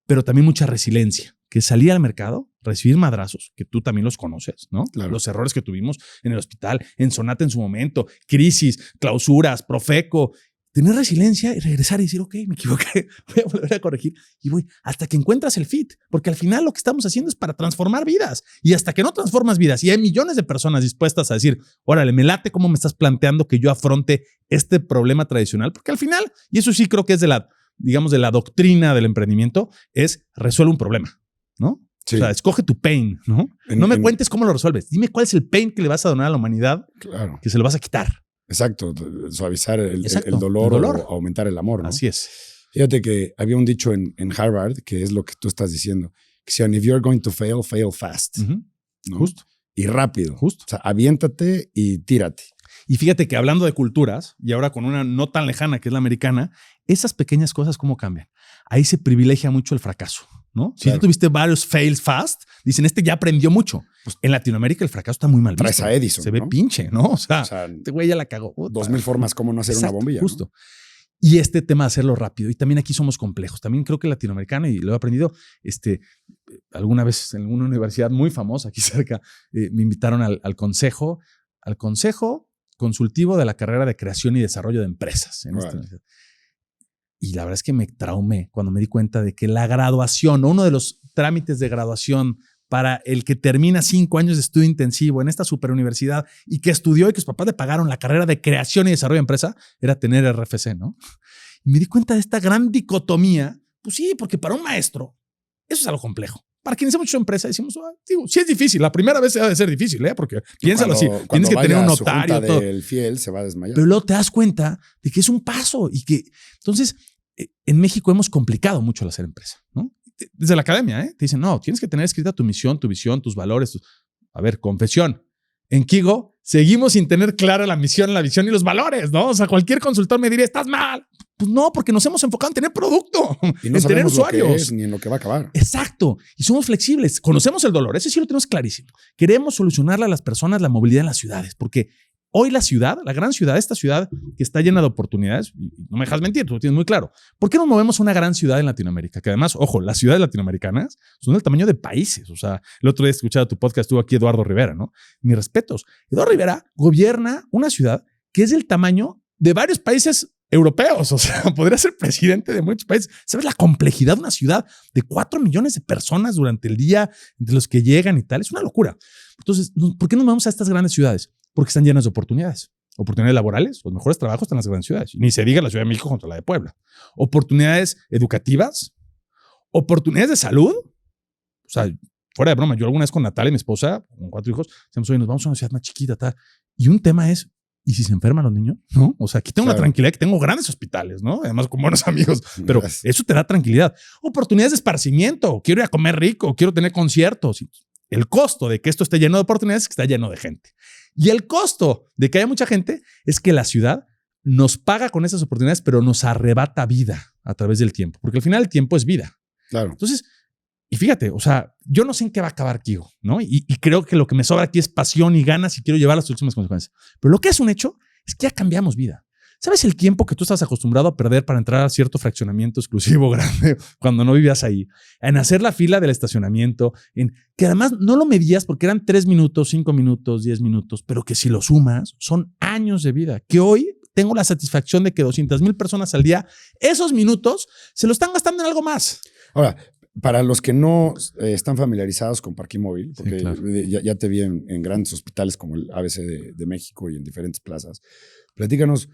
pero también mucha resiliencia, que es salir al mercado, recibir madrazos, que tú también los conoces, ¿no? Claro. Los errores que tuvimos en el hospital, en Sonata en su momento, crisis, clausuras, Profeco, tener resiliencia y regresar y decir, ok, me equivoqué, voy a volver a corregir y voy hasta que encuentras el fit, porque al final lo que estamos haciendo es para transformar vidas y hasta que no transformas vidas y hay millones de personas dispuestas a decir, órale, me late cómo me estás planteando que yo afronte este problema tradicional, porque al final, y eso sí creo que es de la doctrina del emprendimiento, es resuelve un problema, ¿no? Sí. O sea, escoge tu pain, ¿no? No me cuentes cómo lo resuelves, dime cuál es el pain que le vas a donar a la humanidad, claro, que se lo vas a quitar. Exacto, suavizar el dolor o aumentar el amor, ¿no? Así es. Fíjate que había un dicho en Harvard que es lo que tú estás diciendo, que decían, if you're going to fail, fail fast. ¿No? Justo. Y rápido. Justo. O sea, aviéntate y tírate. Y fíjate que hablando de culturas, y ahora con una no tan lejana que es la americana, esas pequeñas cosas, ¿cómo cambian? Ahí se privilegia mucho el fracaso, ¿no? Si tú tuviste varios fails fast, dicen, ya aprendió mucho. Pues, en Latinoamérica el fracaso está muy mal visto. Traes a Edison, se ve pinche, ¿no? O sea, este güey ya la cagó. 2000 formas cómo no hacer una bombilla. Justo. ¿No? Y este tema de hacerlo rápido. Y también aquí somos complejos. También creo que el latinoamericano, y lo he aprendido, alguna vez en una universidad muy famosa aquí cerca, me invitaron al consejo consultivo de la carrera de creación y desarrollo de empresas. Y la verdad es que me traumé cuando me di cuenta de que la graduación, uno de los trámites de graduación para el que termina 5 años de estudio intensivo en esta superuniversidad y que estudió y que sus papás le pagaron la carrera de creación y desarrollo de empresa, era tener RFC, ¿no? Y me di cuenta de esta gran dicotomía. Pues sí, porque para un maestro eso es algo complejo. Para quienes hemos hecho empresa decimos, sí es difícil. La primera vez ha de ser difícil, porque piénsalo así. Tienes que tener un notario. Todo. El fiel se va a desmayar. Pero luego te das cuenta de que es un paso y que entonces en México hemos complicado mucho el hacer empresa, ¿no? Desde la academia, te dicen, no, tienes que tener escrita tu misión, tu visión, tus valores. A ver, confesión. En Kigo seguimos sin tener clara la misión, la visión y los valores, ¿no? O sea, cualquier consultor me diría, estás mal. Pues no, porque nos hemos enfocado en tener producto, y no en tener usuarios. Lo que es, ni en lo que va a acabar. Exacto. Y somos flexibles. Conocemos el dolor. Ese sí lo tenemos clarísimo. Queremos solucionarle a las personas la movilidad en las ciudades, porque hoy la ciudad, la gran ciudad, esta ciudad que está llena de oportunidades, y no me dejas mentir, tú lo tienes muy claro. ¿Por qué nos movemos a una gran ciudad en Latinoamérica? Que además, ojo, las ciudades latinoamericanas son del tamaño de países. O sea, el otro día escuchaba tu podcast, estuvo aquí Eduardo Rivera, ¿no? Mis respetos. Eduardo Rivera gobierna una ciudad que es del tamaño de varios países europeos. O sea, podría ser presidente de muchos países. ¿Sabes la complejidad de una ciudad de 4 millones de personas durante el día, de los que llegan y tal? Es una locura. Entonces, ¿por qué nos vamos a estas grandes ciudades? Porque están llenas de oportunidades. Oportunidades laborales, los mejores trabajos están en las grandes ciudades. Ni se diga la Ciudad de México contra la de Puebla. Oportunidades educativas, oportunidades de salud. O sea, fuera de broma, yo alguna vez con Natalia, mi esposa, con 4 hijos, decíamos, oye, nos vamos a una ciudad más chiquita, tal. Y un tema es, ¿y si se enferman los niños? ¿No? O sea, aquí tengo una tranquilidad, que tengo grandes hospitales, ¿no? Además, con buenos amigos. Pero eso te da tranquilidad. Oportunidades de esparcimiento. Quiero ir a comer rico, quiero tener conciertos. El costo de que esto esté lleno de oportunidades es que está lleno de gente. Y el costo de que haya mucha gente es que la ciudad nos paga con esas oportunidades, pero nos arrebata vida a través del tiempo. Porque al final el tiempo es vida. Claro. Entonces, y fíjate, o sea, yo no sé en qué va a acabar Kigo, ¿no? Y creo que lo que me sobra aquí es pasión y ganas y quiero llevar las últimas consecuencias. Pero lo que es un hecho es que ya cambiamos vida. ¿Sabes el tiempo que tú estás acostumbrado a perder para entrar a cierto fraccionamiento exclusivo grande cuando no vivías ahí? En hacer la fila del estacionamiento, en que además no lo medías porque eran 3 minutos, 5 minutos, 10 minutos, pero que si lo sumas son años de vida. Que hoy tengo la satisfacción de que 200,000 personas al día, esos minutos se lo están gastando en algo más. Ahora, Para los que no están familiarizados con Parquímóvil, porque Sí, claro. ya te vi en grandes hospitales como el ABC de México y en diferentes plazas, platícanos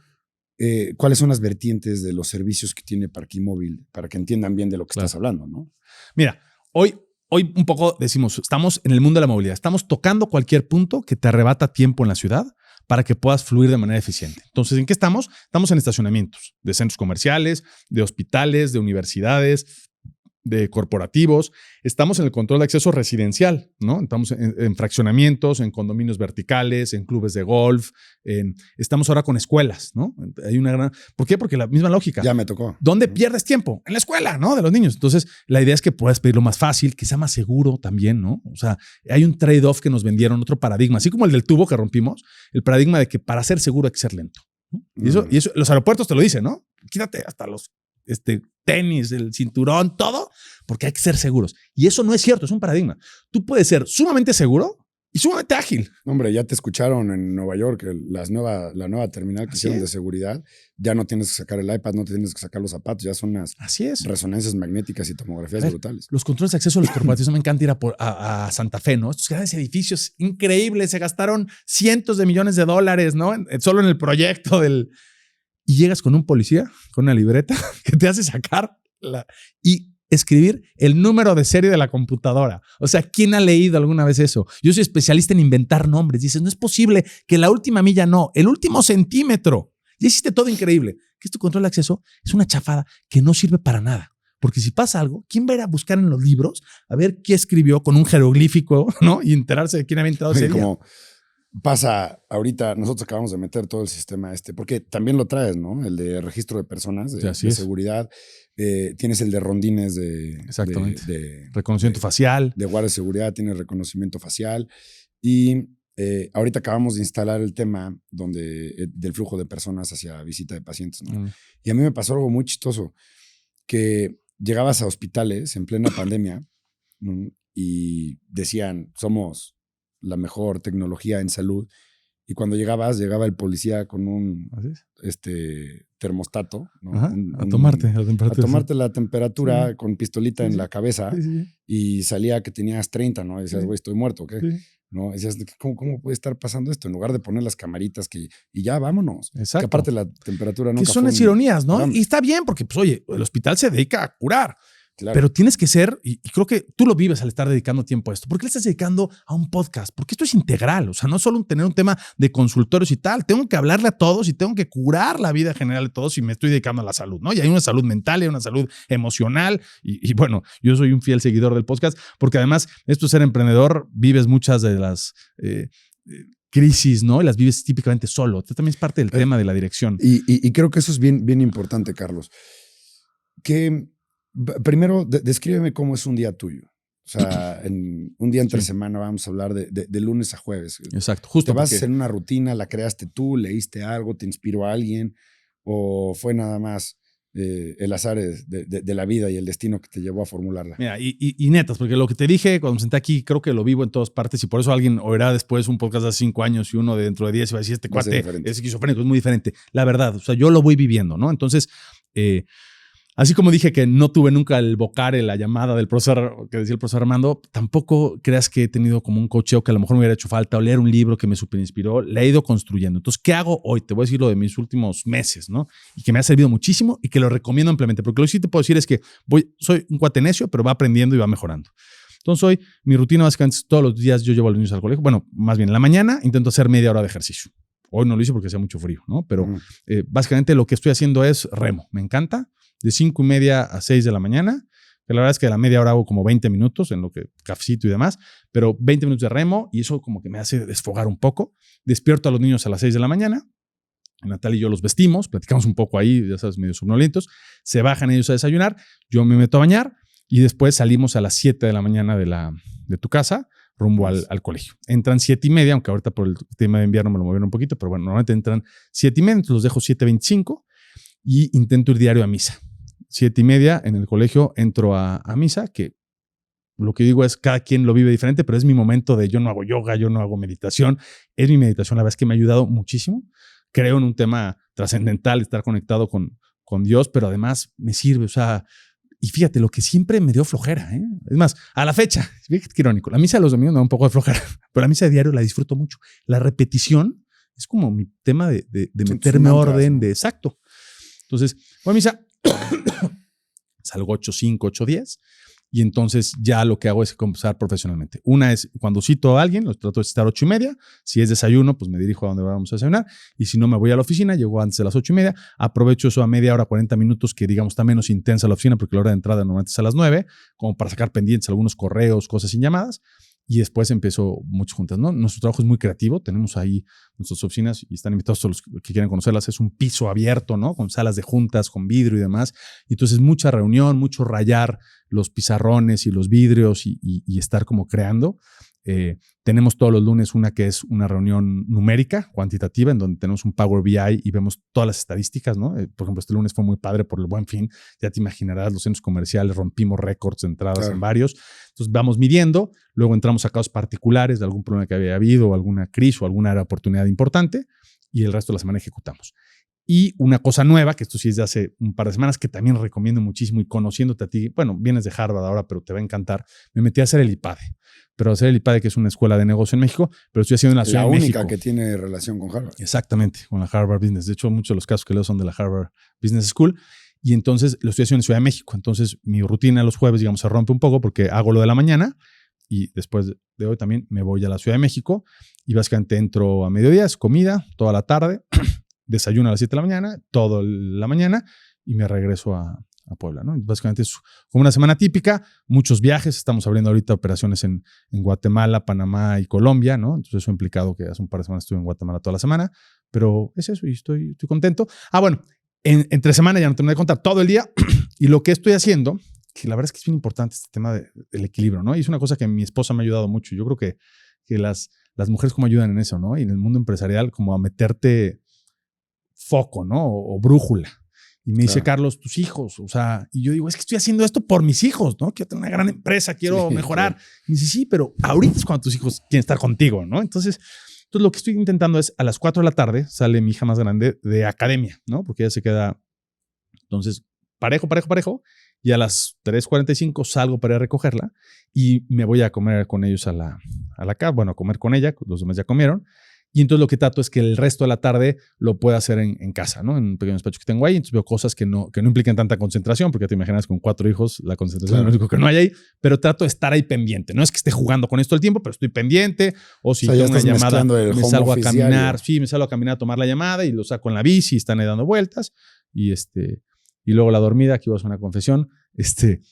cuáles son las vertientes de los servicios que tiene Parquímóvil para que entiendan bien de lo que Claro. estás hablando, ¿no? Mira, hoy un poco decimos, estamos en el mundo de la movilidad, estamos tocando cualquier punto que te arrebata tiempo en la ciudad para que puedas fluir de manera eficiente. Entonces, ¿en qué estamos? Estamos en estacionamientos de centros comerciales, de hospitales, de universidades, de corporativos. Estamos en el control de acceso residencial, ¿no? Estamos en fraccionamientos, en condominios verticales, en clubes de golf. Estamos ahora con escuelas, ¿no? Hay una gran... ¿Por qué? Porque la misma lógica. Ya me tocó. ¿Dónde pierdes tiempo? En la escuela, ¿no? De los niños. Entonces, la idea es que puedas pedirlo más fácil, que sea más seguro también, ¿no? O sea, hay un trade-off que nos vendieron, otro paradigma, así como el del tubo que rompimos, el paradigma de que para ser seguro hay que ser lento, ¿no? Y eso, los aeropuertos te lo dicen, ¿no? Quítate hasta los tenis, el cinturón, todo, porque hay que ser seguros. Y eso no es cierto, es un paradigma. Tú puedes ser sumamente seguro y sumamente ágil. Hombre, ya te escucharon en Nueva York, la nueva terminal que hicieron de seguridad. Ya no tienes que sacar el iPad, no tienes que sacar los zapatos, ya son unas resonancias magnéticas y tomografías brutales. Los controles de acceso a los corporativos, me encanta ir a Santa Fe, ¿no? Estos grandes edificios increíbles, se gastaron cientos de millones de dólares, ¿no? Solo en el proyecto del... Y llegas con un policía, con una libreta, que te hace sacar y escribir el número de serie de la computadora. O sea, ¿quién ha leído alguna vez eso? Yo soy especialista en inventar nombres. Dices, no es posible que la última milla no, el último centímetro. Ya hiciste todo increíble. Que es tu control de acceso, es una chafada que no sirve para nada. Porque si pasa algo, ¿quién va a ir a buscar en los libros a ver qué escribió con un jeroglífico, ¿no? Y enterarse de quién había entrado ese día? Pasa ahorita, nosotros acabamos de meter todo el sistema porque también lo traes, ¿no? El de registro de personas, de seguridad. Tienes el de rondines de reconocimiento facial. De guardia de seguridad, tienes reconocimiento facial. Y ahorita acabamos de instalar el tema del flujo de personas hacia visita de pacientes, ¿no? Y a mí me pasó algo muy chistoso, que llegabas a hospitales en plena pandemia, ¿no? Y decían, somos la mejor tecnología en salud. Y cuando llegaba el policía con un termostato, ¿no? A tomarte la temperatura. A tomarte la temperatura con pistolita en la cabeza y salía que tenías 30, ¿no? Y decías, güey, estoy muerto, ¿qué? ¿No? Y decías, ¿cómo puede estar pasando esto? En lugar de poner las camaritas y ya, vámonos. Exacto. Que aparte la temperatura nunca que son las ironías, ¿no? Y está bien porque, pues, oye, el hospital se dedica a curar. Claro. Pero tienes que ser, y creo que tú lo vives al estar dedicando tiempo a esto. ¿Por qué le estás dedicando a un podcast? Porque esto es integral. O sea, no solo tener un tema de consultorios y tal. Tengo que hablarle a todos y tengo que curar la vida general de todos y me estoy dedicando a la salud, ¿no? Y hay una salud mental y una salud emocional. Y bueno, yo soy un fiel seguidor del podcast porque además, esto es ser emprendedor, vives muchas de las... crisis, ¿no? Y las vives típicamente solo. Esto también es parte del tema de la dirección. Y creo que eso es bien, bien importante, Carlos. Que primero, descríbeme cómo es un día tuyo. O sea, un día entre semana vamos a hablar de lunes a jueves. Exacto. Justo ¿te vas en una rutina, la creaste tú, leíste algo, te inspiró a alguien? ¿O fue nada más el azar de la vida y el destino que te llevó a formularla? Mira, y netas, porque lo que te dije cuando me senté aquí, creo que lo vivo en todas partes y por eso alguien oirá después un podcast de hace 5 años y uno de dentro de 10 y va a decir, este cuate es esquizofrénico, es muy diferente. La verdad, o sea, yo lo voy viviendo, ¿no? Entonces, así como dije que no tuve nunca el vocare, la llamada del profesor, que decía el profesor Armando, tampoco creas que he tenido como un coacheo que a lo mejor me hubiera hecho falta o leer un libro que me súper inspiró. Le he ido construyendo. Entonces, ¿qué hago hoy? Te voy a decir lo de mis últimos meses, ¿no? Y que me ha servido muchísimo y que lo recomiendo ampliamente. Porque lo que sí te puedo decir es que soy un cuate necio, pero va aprendiendo y va mejorando. Entonces, hoy mi rutina básicamente es todos los días yo llevo a los niños al colegio. Bueno, más bien en la mañana intento hacer media hora de ejercicio. Hoy no lo hice porque hacía mucho frío, ¿no? Pero básicamente lo que estoy haciendo es remo. Me encanta. De 5:30 a 6 de la mañana, que la verdad es que a la media hora hago como 20 minutos en lo que cafecito y demás, pero 20 minutos de remo y eso como que me hace desfogar un poco. Despierto a los niños a las 6 de la mañana, Natalia y yo los vestimos, platicamos un poco ahí, ya sabes, medio somnolentos, se bajan ellos a desayunar, yo me meto a bañar y después salimos a las 7 de la mañana de tu casa rumbo al colegio. Entran 7:30, aunque ahorita por el tema de invierno me lo movieron un poquito, pero bueno, normalmente entran 7:30, entonces los dejo 7:25 y intento ir diario a misa. 7:30 en el colegio entro a misa, que lo que digo es cada quien lo vive diferente, pero es mi momento de yo no hago yoga, yo no hago meditación. Es mi meditación, la verdad es que me ha ayudado muchísimo. Creo en un tema trascendental, estar conectado con Dios, pero además me sirve, o sea, Y fíjate, lo que siempre me dio flojera, ¿eh? Es más, a la fecha, fíjate qué irónico, la misa de los domingos me da un poco de flojera, pero la misa de diario la disfruto mucho. La repetición es como mi tema de meterme a orden, ¿no? Exacto. Entonces, voy a misa, salgo 8:05, 8:10, y entonces ya lo que hago es comenzar profesionalmente. Una es cuando cito a alguien, los trato de citar 8:30. Si es desayuno, pues me dirijo a donde vamos a desayunar. Y si no, me voy a la oficina, llego antes de las 8:30. Aprovecho eso a media hora, 40 minutos, que digamos está menos intensa la oficina, porque la hora de entrada normalmente es a las 9, como para sacar pendientes, algunos correos, cosas sin llamadas. Y después empiezo muchas juntas, ¿no? Nuestro trabajo es muy creativo. Tenemos ahí nuestras oficinas y están invitados todos los que quieran conocerlas. Es un piso abierto, ¿no? Con salas de juntas, con vidrio y demás. Y entonces mucha reunión, mucho rayar los pizarrones y los vidrios y estar como creando. Tenemos todos los lunes una que es una reunión numérica, cuantitativa, en donde tenemos un Power BI y vemos todas las estadísticas, ¿no? Por ejemplo, este lunes fue muy padre por el Buen Fin. Ya te imaginarás, los centros comerciales rompimos récords de entradas en varios. Entonces vamos midiendo, luego entramos a casos particulares de algún problema que había habido, o alguna crisis o alguna oportunidad importante, y el resto de la semana ejecutamos. Y una cosa nueva, que esto sí es de hace un par de semanas, que también recomiendo muchísimo y conociéndote a ti, bueno, vienes de Harvard ahora, pero te va a encantar, me metí a hacer el IPADE. Pero hacer el IPADE, que es una escuela de negocio en México, pero estoy haciendo en la Ciudad de México. La única que tiene relación con Harvard. Exactamente, con la Harvard Business. De hecho, muchos de los casos que leo son de la Harvard Business School. Y entonces lo estoy haciendo en Ciudad de México. Entonces mi rutina los jueves, digamos, se rompe un poco porque hago lo de la mañana y después de hoy también me voy a la Ciudad de México y básicamente entro a mediodía, es comida, toda la tarde, desayuno a las 7 de la mañana, toda la mañana y me regreso a Puebla, ¿no? Básicamente es como una semana típica, muchos viajes, estamos abriendo ahorita operaciones en Guatemala, Panamá y Colombia, ¿no? Entonces eso ha implicado que hace un par de semanas estuve en Guatemala toda la semana, pero es eso y estoy contento. Bueno, entre semana ya no terminé de contar todo el día y lo que estoy haciendo, que la verdad es que es bien importante este tema del equilibrio, ¿no? Y es una cosa que mi esposa me ha ayudado mucho. Yo creo que las mujeres como ayudan en eso, ¿no? Y en el mundo empresarial como a meterte foco, ¿no? O brújula. Y me dice, Carlos, tus hijos, o sea, y yo digo, es que estoy haciendo esto por mis hijos, ¿no? Quiero tener una gran empresa, quiero mejorar. Claro. Y me dice, sí, pero ahorita es cuando tus hijos quieren estar contigo, ¿no? Entonces lo que estoy intentando es a las 4 de la tarde sale mi hija más grande de academia, ¿no? Porque ella se queda, entonces, parejo. Y a las 3:45 salgo para ir a recogerla y me voy a comer con ellos a la casa, bueno, a comer con ella, los demás ya comieron. Y entonces lo que trato es que el resto de la tarde lo pueda hacer en casa, ¿no? En un pequeño despacho que tengo ahí. Entonces veo cosas que no impliquen tanta concentración, porque te imaginas con 4 hijos, la concentración es lo único que no hay ahí, pero trato de estar ahí pendiente. No es que esté jugando con esto el tiempo, pero estoy pendiente. O si tengo una llamada, me salgo a caminar. Sí, me salgo a caminar a tomar la llamada y lo saco en la bici y están ahí dando vueltas. Y luego la dormida, aquí voy a hacer una confesión.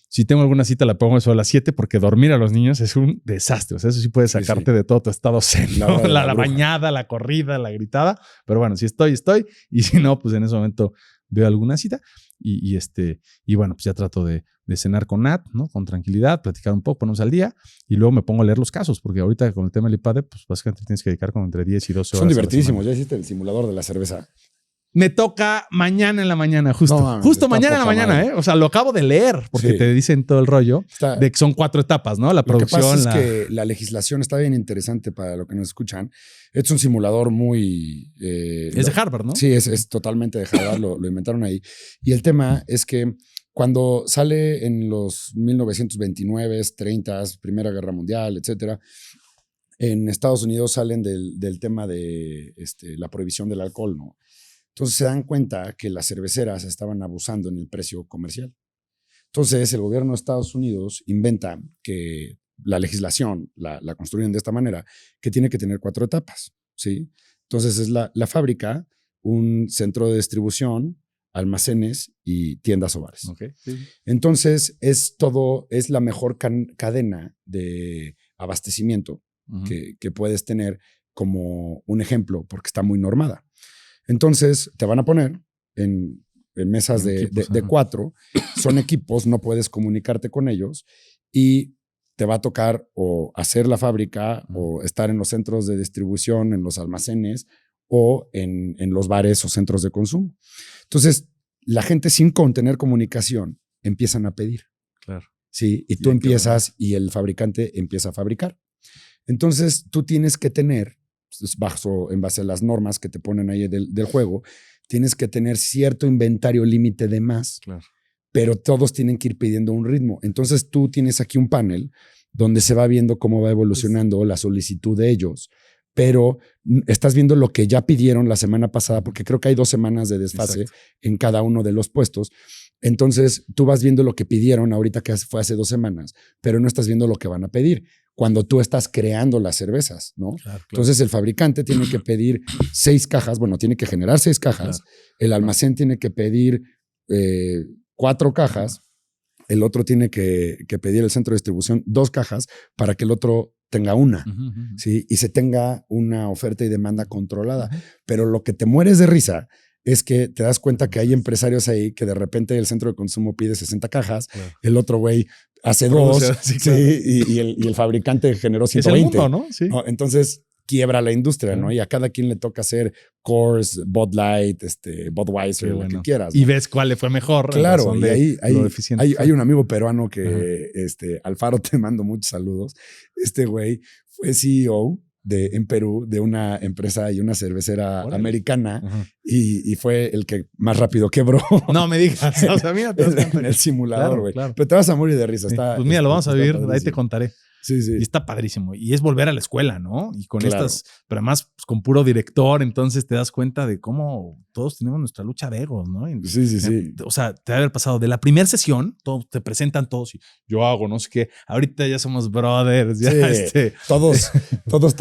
Si tengo alguna cita, la pongo eso a las 7 porque dormir a los niños es un desastre. O sea, eso sí puede sacarte de todo tu estado zen, ¿no? La bañada, la corrida, la gritada. Pero bueno, si estoy. Y si no, pues en ese momento veo alguna cita. Y bueno, pues ya trato de cenar con Nat, ¿no? Con tranquilidad, platicar un poco, ponernos al día. Y luego me pongo a leer los casos, porque ahorita con el tema del IPADE, pues básicamente tienes que dedicar como entre 10 y 12 horas. Son divertidísimos. Ya hiciste el simulador de la cerveza. Me toca mañana en la mañana, justo mañana en la mañana, ¿eh? O sea, lo acabo de leer porque te dicen todo el rollo de que son 4 etapas, ¿no? La producción. Lo que pasa es que la legislación está bien interesante para lo que nos escuchan. Es un simulador muy... es de Harvard, ¿no? Sí, es totalmente de Harvard, lo inventaron ahí. Y el tema es que cuando sale en los 1929, 30, Primera Guerra Mundial, etcétera, en Estados Unidos salen del tema de la prohibición del alcohol, ¿no? Entonces se dan cuenta que las cerveceras estaban abusando en el precio comercial. Entonces el gobierno de Estados Unidos inventa que la legislación la construyen de esta manera, que tiene que tener 4 etapas, ¿sí? Entonces es la fábrica, un centro de distribución, almacenes y tiendas o bares. Okay, sí. Entonces es la mejor cadena de abastecimiento que puedes tener como un ejemplo, porque está muy normada. Entonces, te van a poner en mesas de 4. Son equipos, no puedes comunicarte con ellos y te va a tocar o hacer la fábrica o estar en los centros de distribución, en los almacenes o en los bares o centros de consumo. Entonces, la gente sin tener comunicación empiezan a pedir. Claro. Sí, y tú empiezas y el fabricante empieza a fabricar. Entonces, tú tienes que tener, en base a las normas que te ponen ahí del juego, tienes que tener cierto inventario límite de más pero todos tienen que ir pidiendo un ritmo. Entonces tú tienes aquí un panel donde se va viendo cómo va evolucionando la solicitud de ellos, pero estás viendo lo que ya pidieron la semana pasada, porque creo que hay 2 semanas de desfase en cada uno de los puestos. Entonces tú vas viendo lo que pidieron ahorita, que fue hace 2 semanas, pero no estás viendo lo que van a pedir cuando tú estás creando las cervezas, ¿no? Claro. Entonces el fabricante tiene que pedir 6 cajas, bueno, tiene que generar 6 cajas, el almacén tiene que pedir 4 cajas, el otro tiene que pedir el centro de distribución 2 cajas para que el otro tenga una, ¿sí? Y se tenga una oferta y demanda controlada. Pero lo que te mueres de risa es que te das cuenta que hay empresarios ahí que de repente el centro de consumo pide 60 cajas, el otro güey hace 2, y el fabricante generó 120. Es el mundo, ¿no? Sí. ¿No? Entonces quiebra la industria, ¿no? Y a cada quien le toca hacer Coors, Bud Light, Budweiser, lo que quieras, ¿no? Y ves cuál le fue mejor. Claro, y ahí hay un amigo peruano que, Alfaro, te mando muchos saludos. Este güey fue CEO en Perú de una empresa y una cervecera americana y fue el que más rápido quebró. No me digas. O sea, mira, en el simulador, güey. Claro. Pero te vas a morir de risa. Está, pues mira, lo vamos a vivir, ahí te contaré. Sí, sí. Y está padrísimo. Y es volver a la escuela, ¿no? Y con estas, pero además pues, con puro director, entonces te das cuenta de cómo todos tenemos nuestra lucha de egos, ¿no? Y, sí. O sea, te debe haber pasado de la primera sesión, te presentan todos y yo hago no sé qué. Ahorita ya somos brothers. Ya Todos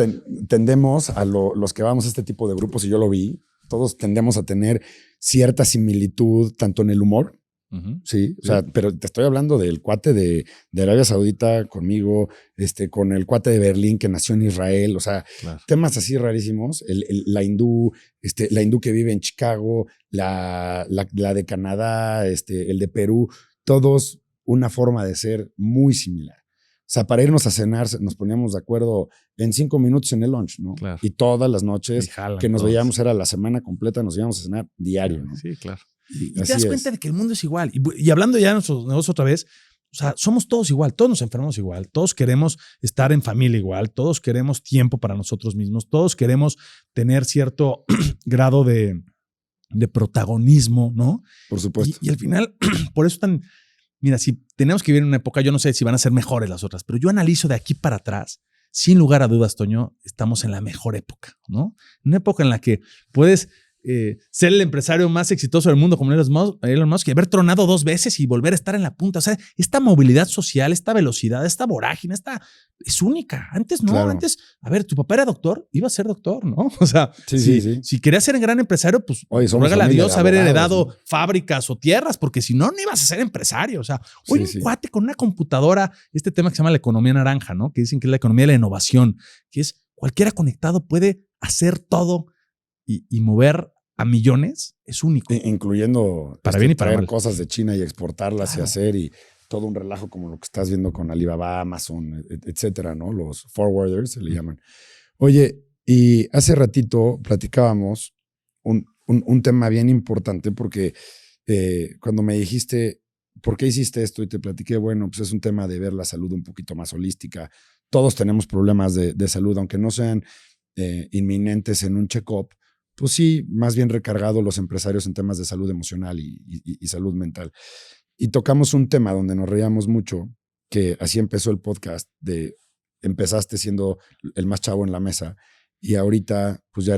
tendemos a los que vamos a este tipo de grupos, y yo lo vi, todos tendemos a tener cierta similitud tanto en el humor. Sí, o sea, pero te estoy hablando del cuate de Arabia Saudita conmigo, con el cuate de Berlín que nació en Israel, o sea, temas así rarísimos, la hindú que vive en Chicago, la de Canadá, el de Perú, todos una forma de ser muy similar. O sea, para irnos a cenar nos poníamos de acuerdo en 5 minutos en el lunch, ¿no? Claro. Y todas las noches que nos veíamos, era la semana completa, nos íbamos a cenar diario, ¿no? Sí, claro. Y te das cuenta de que el mundo es igual. Y hablando ya de nuestros negocios otra vez, o sea, somos todos igual, todos nos enfermamos igual, todos queremos estar en familia igual, todos queremos tiempo para nosotros mismos, todos queremos tener cierto grado de protagonismo, ¿no? Por supuesto. Y al final, por eso mira, si tenemos que vivir en una época, yo no sé si van a ser mejores las otras, pero yo analizo de aquí para atrás, sin lugar a dudas, Toño, estamos en la mejor época, ¿no? Una época en la que puedes ser el empresario más exitoso del mundo como Elon Musk y haber tronado 2 veces y volver a estar en la punta. O sea, esta movilidad social, esta velocidad, esta vorágine, es única. Antes no, antes, a ver, tu papá era doctor, iba a ser doctor, ¿no? O sea, si querías ser un gran empresario, pues ruégale a Dios haber heredado fábricas o tierras, porque si no, no ibas a ser empresario. O sea, hoy un cuate con una computadora, este tema que se llama la economía naranja, ¿no? Que dicen que es la economía de la innovación, que es cualquiera conectado puede hacer todo y mover a millones, es único. Incluyendo para bien y para traer mal. Cosas de China y exportarlas y hacer, y todo un relajo como lo que estás viendo con Alibaba, Amazon, etcétera, ¿no? Los forwarders se le llaman. Oye, y hace ratito platicábamos un tema bien importante porque cuando me dijiste, ¿por qué hiciste esto? Y te platiqué, bueno, pues es un tema de ver la salud un poquito más holística. Todos tenemos problemas de salud, aunque no sean inminentes en un check-up, pues sí, más bien recargado los empresarios en temas de salud emocional y salud mental. Y tocamos un tema donde nos reíamos mucho, que así empezó el podcast, empezaste siendo el más chavo en la mesa y ahorita pues ya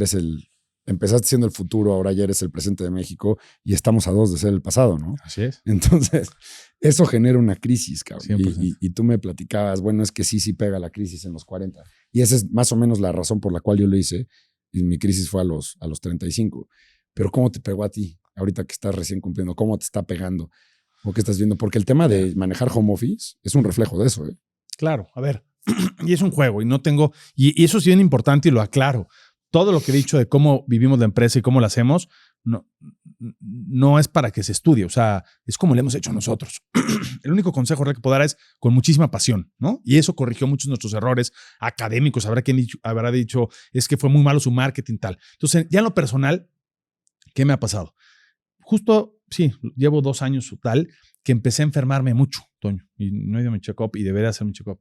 empezaste siendo el futuro, ahora ya eres el presente de México y estamos a 2 de ser el pasado, ¿no? Así es. Entonces, eso genera una crisis, cabrón. 100%. Y tú me platicabas, bueno, es que sí pega la crisis en los 40. Y esa es más o menos la razón por la cual yo lo hice. Y mi crisis fue a los 35. Pero ¿cómo te pegó a ti ahorita que estás recién cumpliendo? ¿Cómo te está pegando? ¿O qué estás viendo? Porque el tema de manejar home office es un reflejo de eso, ¿eh? Claro, a ver. Y es un juego y no tengo... Y eso es bien importante y lo aclaro. Todo lo que he dicho de cómo vivimos la empresa y cómo la hacemos no es para que se estudie. O sea, es como lo hemos hecho nosotros. El único consejo que puedo dar es con muchísima pasión, ¿no? Y eso corrigió muchos de nuestros errores académicos. Habrá quien habrá dicho, es que fue muy malo su marketing, tal. Entonces, ya en lo personal, ¿qué me ha pasado? Justo, sí, llevo 2 años o tal, que empecé a enfermarme mucho, Toño. Y no he ido a mi check-up y debería hacer mi check-up.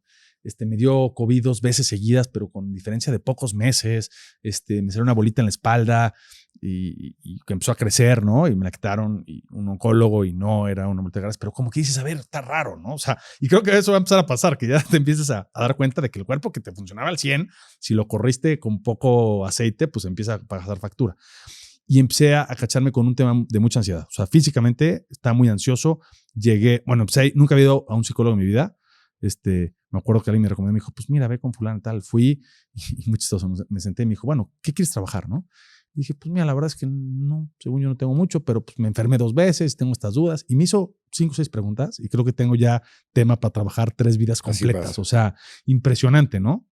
Me dio COVID 2 veces seguidas, pero con diferencia de pocos meses. Me salió una bolita en la espalda. y que empezó a crecer, ¿no? Y me la quitaron, y un oncólogo, y no era una multigrasa, pero como que dices, a ver, está raro, ¿no? O sea, y creo que eso va a empezar a pasar, que ya te empieces a dar cuenta de que el cuerpo que te funcionaba al 100, si lo corriste con poco aceite, pues empieza a pasar factura. Y empecé a cacharme con un tema de mucha ansiedad. O sea, físicamente estaba muy ansioso. Llegué, bueno, nunca había ido a un psicólogo en mi vida. Me acuerdo que alguien me recomendó, me dijo, pues mira, ve con fulano y tal. Fui y muy chistoso, me senté y me dijo, bueno, ¿qué quieres trabajar, no? Y dije, pues mira, la verdad es que no, según yo no tengo mucho, pero pues me enfermé 2 veces, tengo estas dudas. Y me hizo 5 o 6 preguntas y creo que tengo ya tema para trabajar 3 vidas completas. O sea, impresionante, ¿no?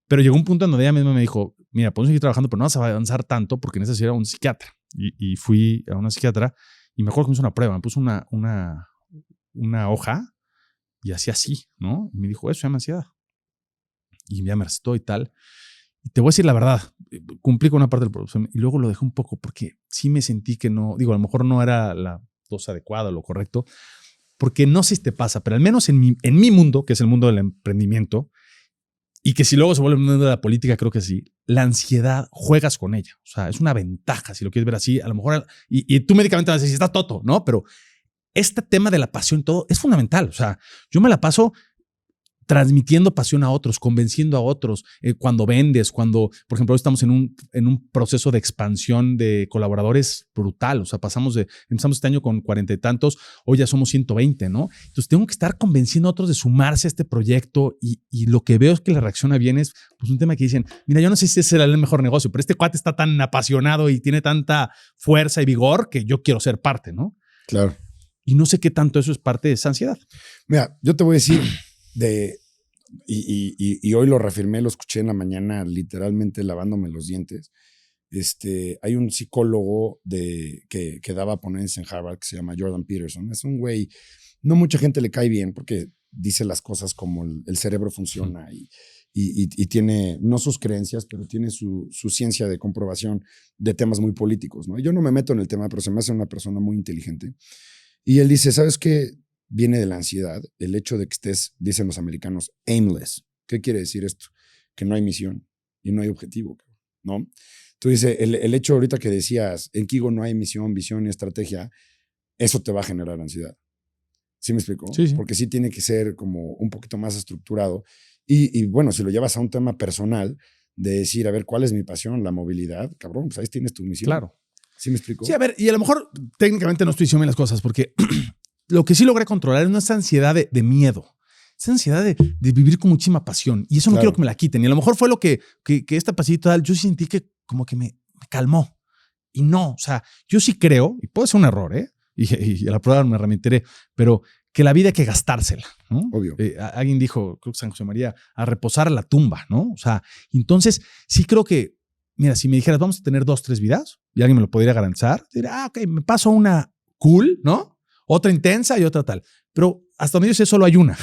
Pero llegó un punto en donde ella misma me dijo, mira, podemos seguir trabajando, pero no vas a avanzar tanto porque necesitas ir a un psiquiatra. Y fui a una psiquiatra y me acuerdo que me hizo una prueba, me puso una hoja y hacía así, ¿no? Y me dijo, eso se llama ansiedad. Y ya me recetó y tal. Y te voy a decir la verdad, cumplí con una parte del proceso y luego lo dejé un poco porque sí me sentí que no, digo, a lo mejor no era la dosis adecuada o lo correcto, porque no sé si te pasa, pero al menos en mi mundo, que es el mundo del emprendimiento, y que si luego se vuelve un mundo de la política, creo que sí, la ansiedad juegas con ella. O sea, es una ventaja, si lo quieres ver así, a lo mejor, y tú médicamente vas a decir, estás toto, ¿no? Pero este tema de la pasión, todo, es fundamental. O sea, yo me la paso transmitiendo pasión a otros, convenciendo a otros, cuando vendes, cuando, por ejemplo, hoy estamos en un proceso de expansión de colaboradores brutal. O sea, empezamos este año con 40 y tantos, hoy ya somos 120, ¿no? Entonces tengo que estar convenciendo a otros de sumarse a este proyecto y lo que veo es que la reacción bien es pues un tema que dicen, mira, yo no sé si ese será el mejor negocio, pero este cuate está tan apasionado y tiene tanta fuerza y vigor que yo quiero ser parte, ¿no? Claro. Y no sé qué tanto eso es parte de esa ansiedad. Mira, yo te voy a decir y hoy lo reafirmé, lo escuché en la mañana literalmente lavándome los dientes. Hay un psicólogo que daba ponencias en Harvard que se llama Jordan Peterson. Es un güey, no mucha gente le cae bien porque dice las cosas como el cerebro funciona y tiene, no sus creencias, pero tiene su ciencia de comprobación de temas muy políticos, ¿no? Yo no me meto en el tema, pero se me hace una persona muy inteligente. Y él dice, ¿sabes qué? Viene de la ansiedad, el hecho de que estés, dicen los americanos, aimless. ¿Qué quiere decir esto? Que no hay misión y no hay objetivo, ¿no? Tú dices, el hecho ahorita que decías, en Kigo no hay misión, visión y estrategia, eso te va a generar ansiedad. ¿Sí me explico? Sí, sí. Porque sí tiene que ser como un poquito más estructurado. Y bueno, si lo llevas a un tema personal, de decir, a ver, ¿cuál es mi pasión? La movilidad, cabrón, pues ahí tienes tu misión. Claro. ¿Sí me explico? Sí, a ver, y a lo mejor técnicamente no estoy diciendo bien las cosas porque lo que sí logré controlar es no esa ansiedad de miedo, esa ansiedad de vivir con muchísima pasión. Y eso no quiero que me la quiten. Y a lo mejor fue lo que esta pasillita tal, yo sentí que como que me calmó. Y no, o sea, yo sí creo, y puede ser un error, y a la prueba me remitiré, pero que la vida hay que gastársela, ¿no? Obvio. Alguien dijo, creo que San José María, a reposar a la tumba, ¿no? O sea, entonces sí creo que, mira, si me dijeras, vamos a tener 2, 3 vidas, y alguien me lo podría garantizar, diría, ok, me paso una cool, ¿no? Otra intensa y otra tal. Pero hasta donde yo sé, solo hay una.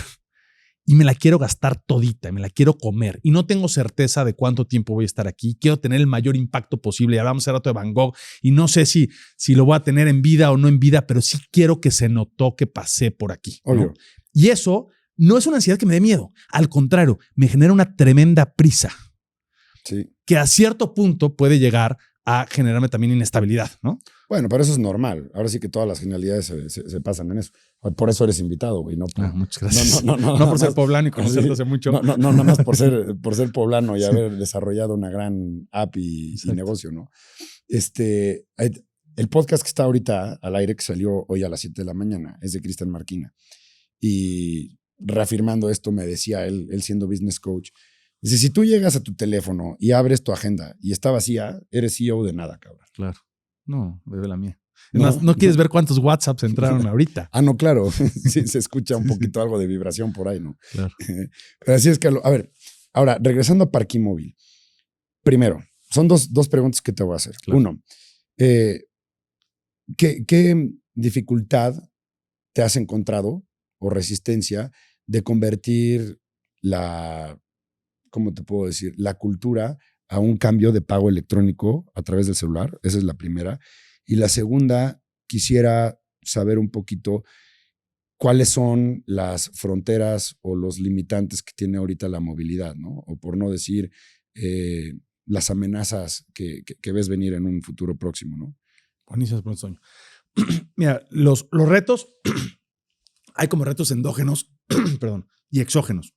Y me la quiero gastar todita, me la quiero comer. Y no tengo certeza de cuánto tiempo voy a estar aquí. Quiero tener el mayor impacto posible. Y hablamos hace rato de Van Gogh. Y no sé si lo voy a tener en vida o no en vida, pero sí quiero que se notó que pasé por aquí, ¿no? Obvio. Y eso no es una ansiedad que me dé miedo. Al contrario, me genera una tremenda prisa. Sí. Que a cierto punto puede llegar a generarme también inestabilidad, ¿no? Bueno, pero eso es normal. Ahora sí que todas las genialidades se pasan en eso. Por eso eres invitado, güey. No, muchas gracias. No por ser poblano y conocerte hace mucho. No, nada más por ser poblano y haber desarrollado una gran app y negocio, ¿no? El podcast que está ahorita al aire, que salió hoy a las 7 de la mañana, es de Cristian Marquina. Y reafirmando esto, me decía él siendo business coach, dice, si tú llegas a tu teléfono y abres tu agenda y está vacía, eres CEO de nada, cabrón. Claro. No, bebe la mía. No quieres ver cuántos WhatsApps entraron ahorita. Ah, no, claro. Sí, se escucha un poquito algo de vibración por ahí, ¿no? Claro. Pero así es que, a ver, ahora, regresando a Parquímóvil. Primero, son dos preguntas que te voy a hacer. Claro. Uno, ¿qué dificultad te has encontrado o resistencia de convertir ¿cómo te puedo decir? La cultura a un cambio de pago electrónico a través del celular? Esa es la primera. Y la segunda, quisiera saber un poquito cuáles son las fronteras o los limitantes que tiene ahorita la movilidad, ¿no? O por no decir las amenazas que ves venir en un futuro próximo, ¿no? Buenísimo, Toño. Mira, los retos, hay como retos endógenos perdón, y exógenos.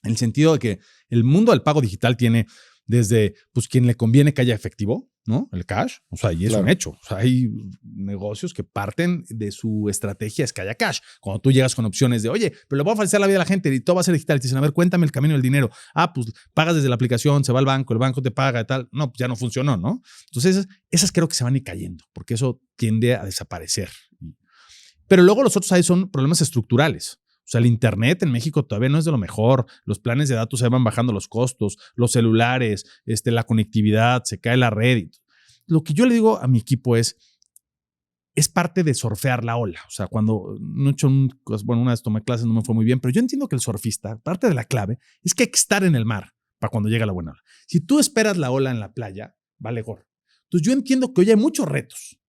En el sentido de que el mundo del pago digital tiene desde pues quien le conviene que haya efectivo, ¿no? El cash, o sea, y es un hecho. O sea, hay negocios que parten de su estrategia es que haya cash. Cuando tú llegas con opciones de, oye, pero le voy a facilitar la vida a la gente y todo va a ser digital. Y te dicen, a ver, cuéntame el camino del dinero. Ah, pues pagas desde la aplicación, se va al banco, el banco te paga y tal. No, pues ya no funcionó, ¿no? Entonces, esas creo que se van a ir cayendo porque eso tiende a desaparecer. Pero luego los otros ahí son problemas estructurales. O sea, el internet en México todavía no es de lo mejor. Los planes de datos se van bajando los costos, los celulares, la conectividad, se cae la red. Lo que yo le digo a mi equipo es parte de surfear la ola. O sea, cuando no he hecho una vez tomé clases, no me fue muy bien, pero yo entiendo que el surfista, parte de la clave es que hay que estar en el mar para cuando llega la buena ola. Si tú esperas la ola en la playa, vale gorro. Entonces yo entiendo que hoy hay muchos retos,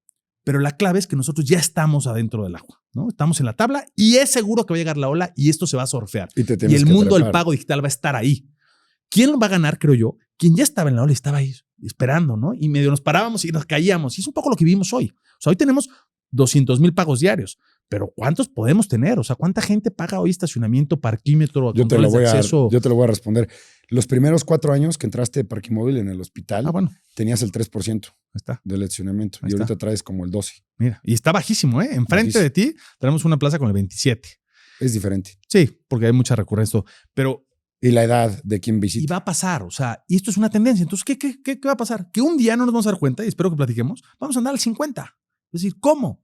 pero la clave es que nosotros ya estamos adentro del agua, ¿no? Estamos en la tabla y es seguro que va a llegar la ola y esto se va a surfear. Y el mundo del pago digital va a estar ahí. ¿Quién va a ganar, creo yo? Quien ya estaba en la ola y estaba ahí esperando, ¿no? Y medio nos parábamos y nos caíamos. Y es un poco lo que vivimos hoy. O sea, hoy tenemos 200,000 pagos diarios, pero ¿cuántos podemos tener? O sea, ¿cuánta gente paga hoy estacionamiento, parquímetro, controles de acceso? Yo te lo voy a responder. Los primeros 4 años que entraste de Parquimóvil en el hospital, tenías el 3% del estacionamiento y ahorita traes como el 12%. Mira, y está bajísimo, ¿eh? Enfrente de ti tenemos una plaza con el 27%. Es diferente. Sí, porque hay mucha recurrencia, pero... Y la edad de quien visita. Y va a pasar, o sea, y esto es una tendencia. Entonces, ¿qué va a pasar? Que un día no nos vamos a dar cuenta, y espero que platiquemos, vamos a andar al 50%. Es decir, ¿cómo?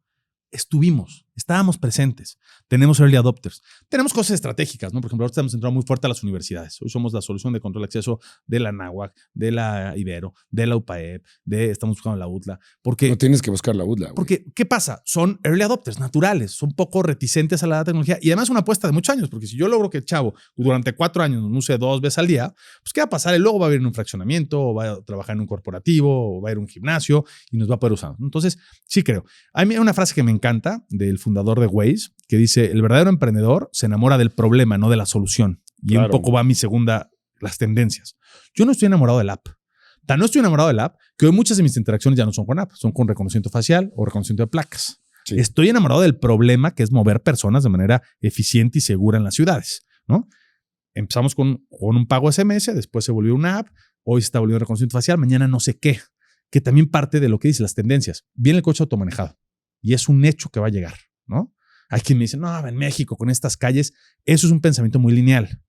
Estábamos presentes, tenemos early adopters, tenemos cosas estratégicas, ¿no? Por ejemplo, ahora estamos entrando muy fuerte a las universidades. Hoy somos la solución de control de acceso de la NAWAC, de la Ibero, de la UPAEP, estamos buscando la UTLA. Porque, no tienes que buscar la UTLA. Porque, ¿qué pasa? Son early adopters naturales, son poco reticentes a la tecnología y además una apuesta de muchos años, porque si yo logro que el chavo durante 4 años nos use 2 veces al día, pues ¿qué va a pasar? Él luego va a ir en un fraccionamiento, o va a trabajar en un corporativo, o va a ir a un gimnasio y nos va a poder usar. Entonces, sí creo. Hay una frase que me encanta del fundador de Waze que dice, el verdadero emprendedor se enamora del problema, no de la solución. Y claro, un poco va las tendencias. Yo no estoy enamorado del app. No estoy enamorado del app, que hoy muchas de mis interacciones ya no son con app, son con reconocimiento facial o reconocimiento de placas. Sí. Estoy enamorado del problema que es mover personas de manera eficiente y segura en las ciudades, ¿no? Empezamos con un pago SMS, después se volvió una app, hoy se está volviendo reconocimiento facial, mañana no sé qué, que también parte de lo que dice las tendencias. Viene el coche automanejado y es un hecho que va a llegar, ¿no? Hay quien me dice, no, en México con estas calles, eso es un pensamiento muy lineal,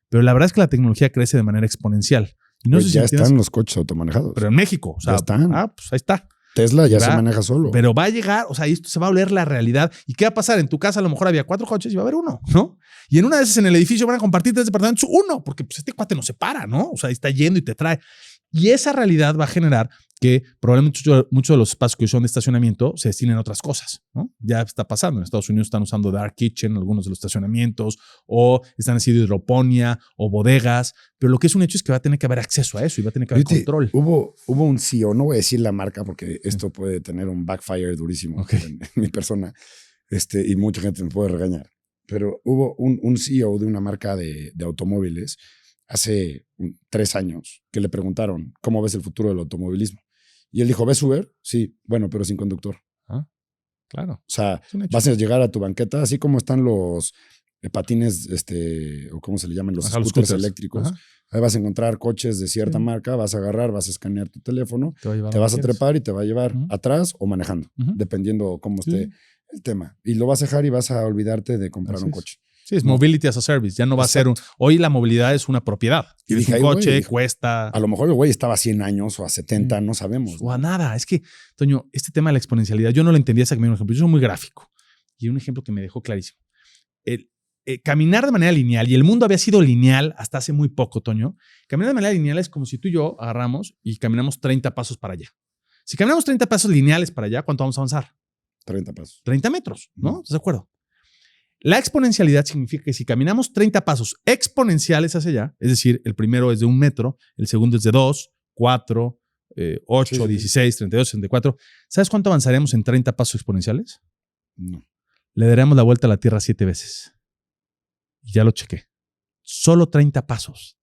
pero la verdad es que la tecnología crece de manera exponencial. Y no pues ya están los coches automanejados. Pero en México, o sea, ya están. Pues ahí está. Tesla ya se maneja solo. Pero va a llegar, o sea, esto se va a oler la realidad. ¿Y qué va a pasar? En tu casa a lo mejor había 4 coches y va a haber uno, ¿no? Y en una de esas en el edificio van a compartir 3 departamentos, uno, porque pues este cuate no se para, ¿no? O sea, está yendo y te trae. Y esa realidad va a generar que probablemente muchos de los espacios que son de estacionamiento se destinen a otras cosas, ¿no? Ya está pasando. En Estados Unidos están usando dark kitchen algunos de los estacionamientos o están haciendo hidroponía o bodegas, pero lo que es un hecho es que va a tener que haber acceso a eso y va a tener que haber control. Hubo un CEO, no voy a decir la marca porque esto puede tener un backfire durísimo en mi persona y mucha gente me puede regañar, pero hubo un CEO de una marca de automóviles hace 3 años que le preguntaron, ¿cómo ves el futuro del automovilismo? Y él dijo, ¿ves Uber? Sí, bueno, pero sin conductor. Ah, claro. O sea, vas a llegar a tu banqueta, así como están los patines, o cómo se le llaman, los scooters eléctricos. Ajá. Ahí vas a encontrar coches de cierta marca, vas a agarrar, vas a escanear tu teléfono, te vas a trepar y te va a llevar atrás o manejando, dependiendo cómo esté el tema. Y lo vas a dejar y vas a olvidarte de comprar un coche. Sí, es mobility as a service. Ya no va a ser hoy la movilidad es una propiedad. Y dije, un coche cuesta. A lo mejor el güey estaba a 100 años o a 70, no sabemos. O a nada. Es que, Toño, este tema de la exponencialidad, yo no lo entendía hasta que me dio un ejemplo. Yo soy muy gráfico. Y un ejemplo que me dejó clarísimo. Caminar de manera lineal, y el mundo había sido lineal hasta hace muy poco, Toño. Caminar de manera lineal es como si tú y yo agarramos y caminamos 30 pasos para allá. Si caminamos 30 pasos lineales para allá, ¿cuánto vamos a avanzar? 30 pasos. 30 metros, ¿no? ¿Estás de acuerdo? La exponencialidad significa que si caminamos 30 pasos exponenciales hacia allá, es decir, el primero es de 1 metro, el segundo es de 2, 4, 8, 16, 32, 64. ¿Sabes cuánto avanzaremos en 30 pasos exponenciales? No. Le daremos la vuelta a la Tierra 7 veces. Y ya lo chequé. Solo 30 pasos.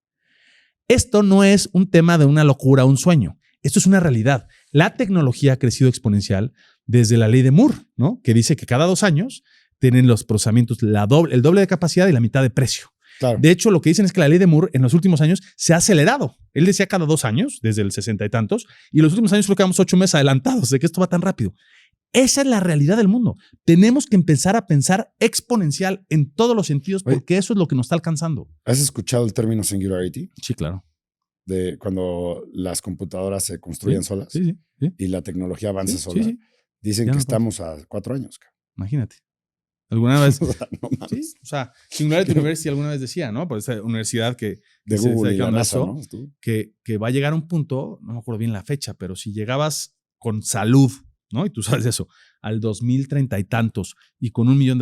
Esto no es un tema de una locura, un sueño. Esto es una realidad. La tecnología ha crecido exponencial desde la ley de Moore, ¿no? Que dice que cada 2 años tienen los procesamientos el doble de capacidad y la mitad de precio. Claro. De hecho, lo que dicen es que la ley de Moore en los últimos años se ha acelerado. Él decía cada 2 años, desde el 60 y tantos, y en los últimos años creo que vamos 8 meses adelantados de que esto va tan rápido. Esa es la realidad del mundo. Tenemos que empezar a pensar exponencial en todos los sentidos porque eso es lo que nos está alcanzando. ¿Has escuchado el término singularity? Sí, claro. De cuando las computadoras se construyen solas sí. y la tecnología avanza sola. Sí. Dicen Ya que no estamos a 4 años. Imagínate. ¿Alguna vez? O sea, no mames. Sí, o sea, Singularity University alguna vez decía, ¿no? Por esa universidad que De se está Google y la dedicando a NASA, eso, ¿no? Estuvo. que va a llegar a un punto, no me acuerdo bien la fecha, pero si llegabas con salud, ¿no? Y tú sabes eso, al 2030 y tantos y con $1 millón,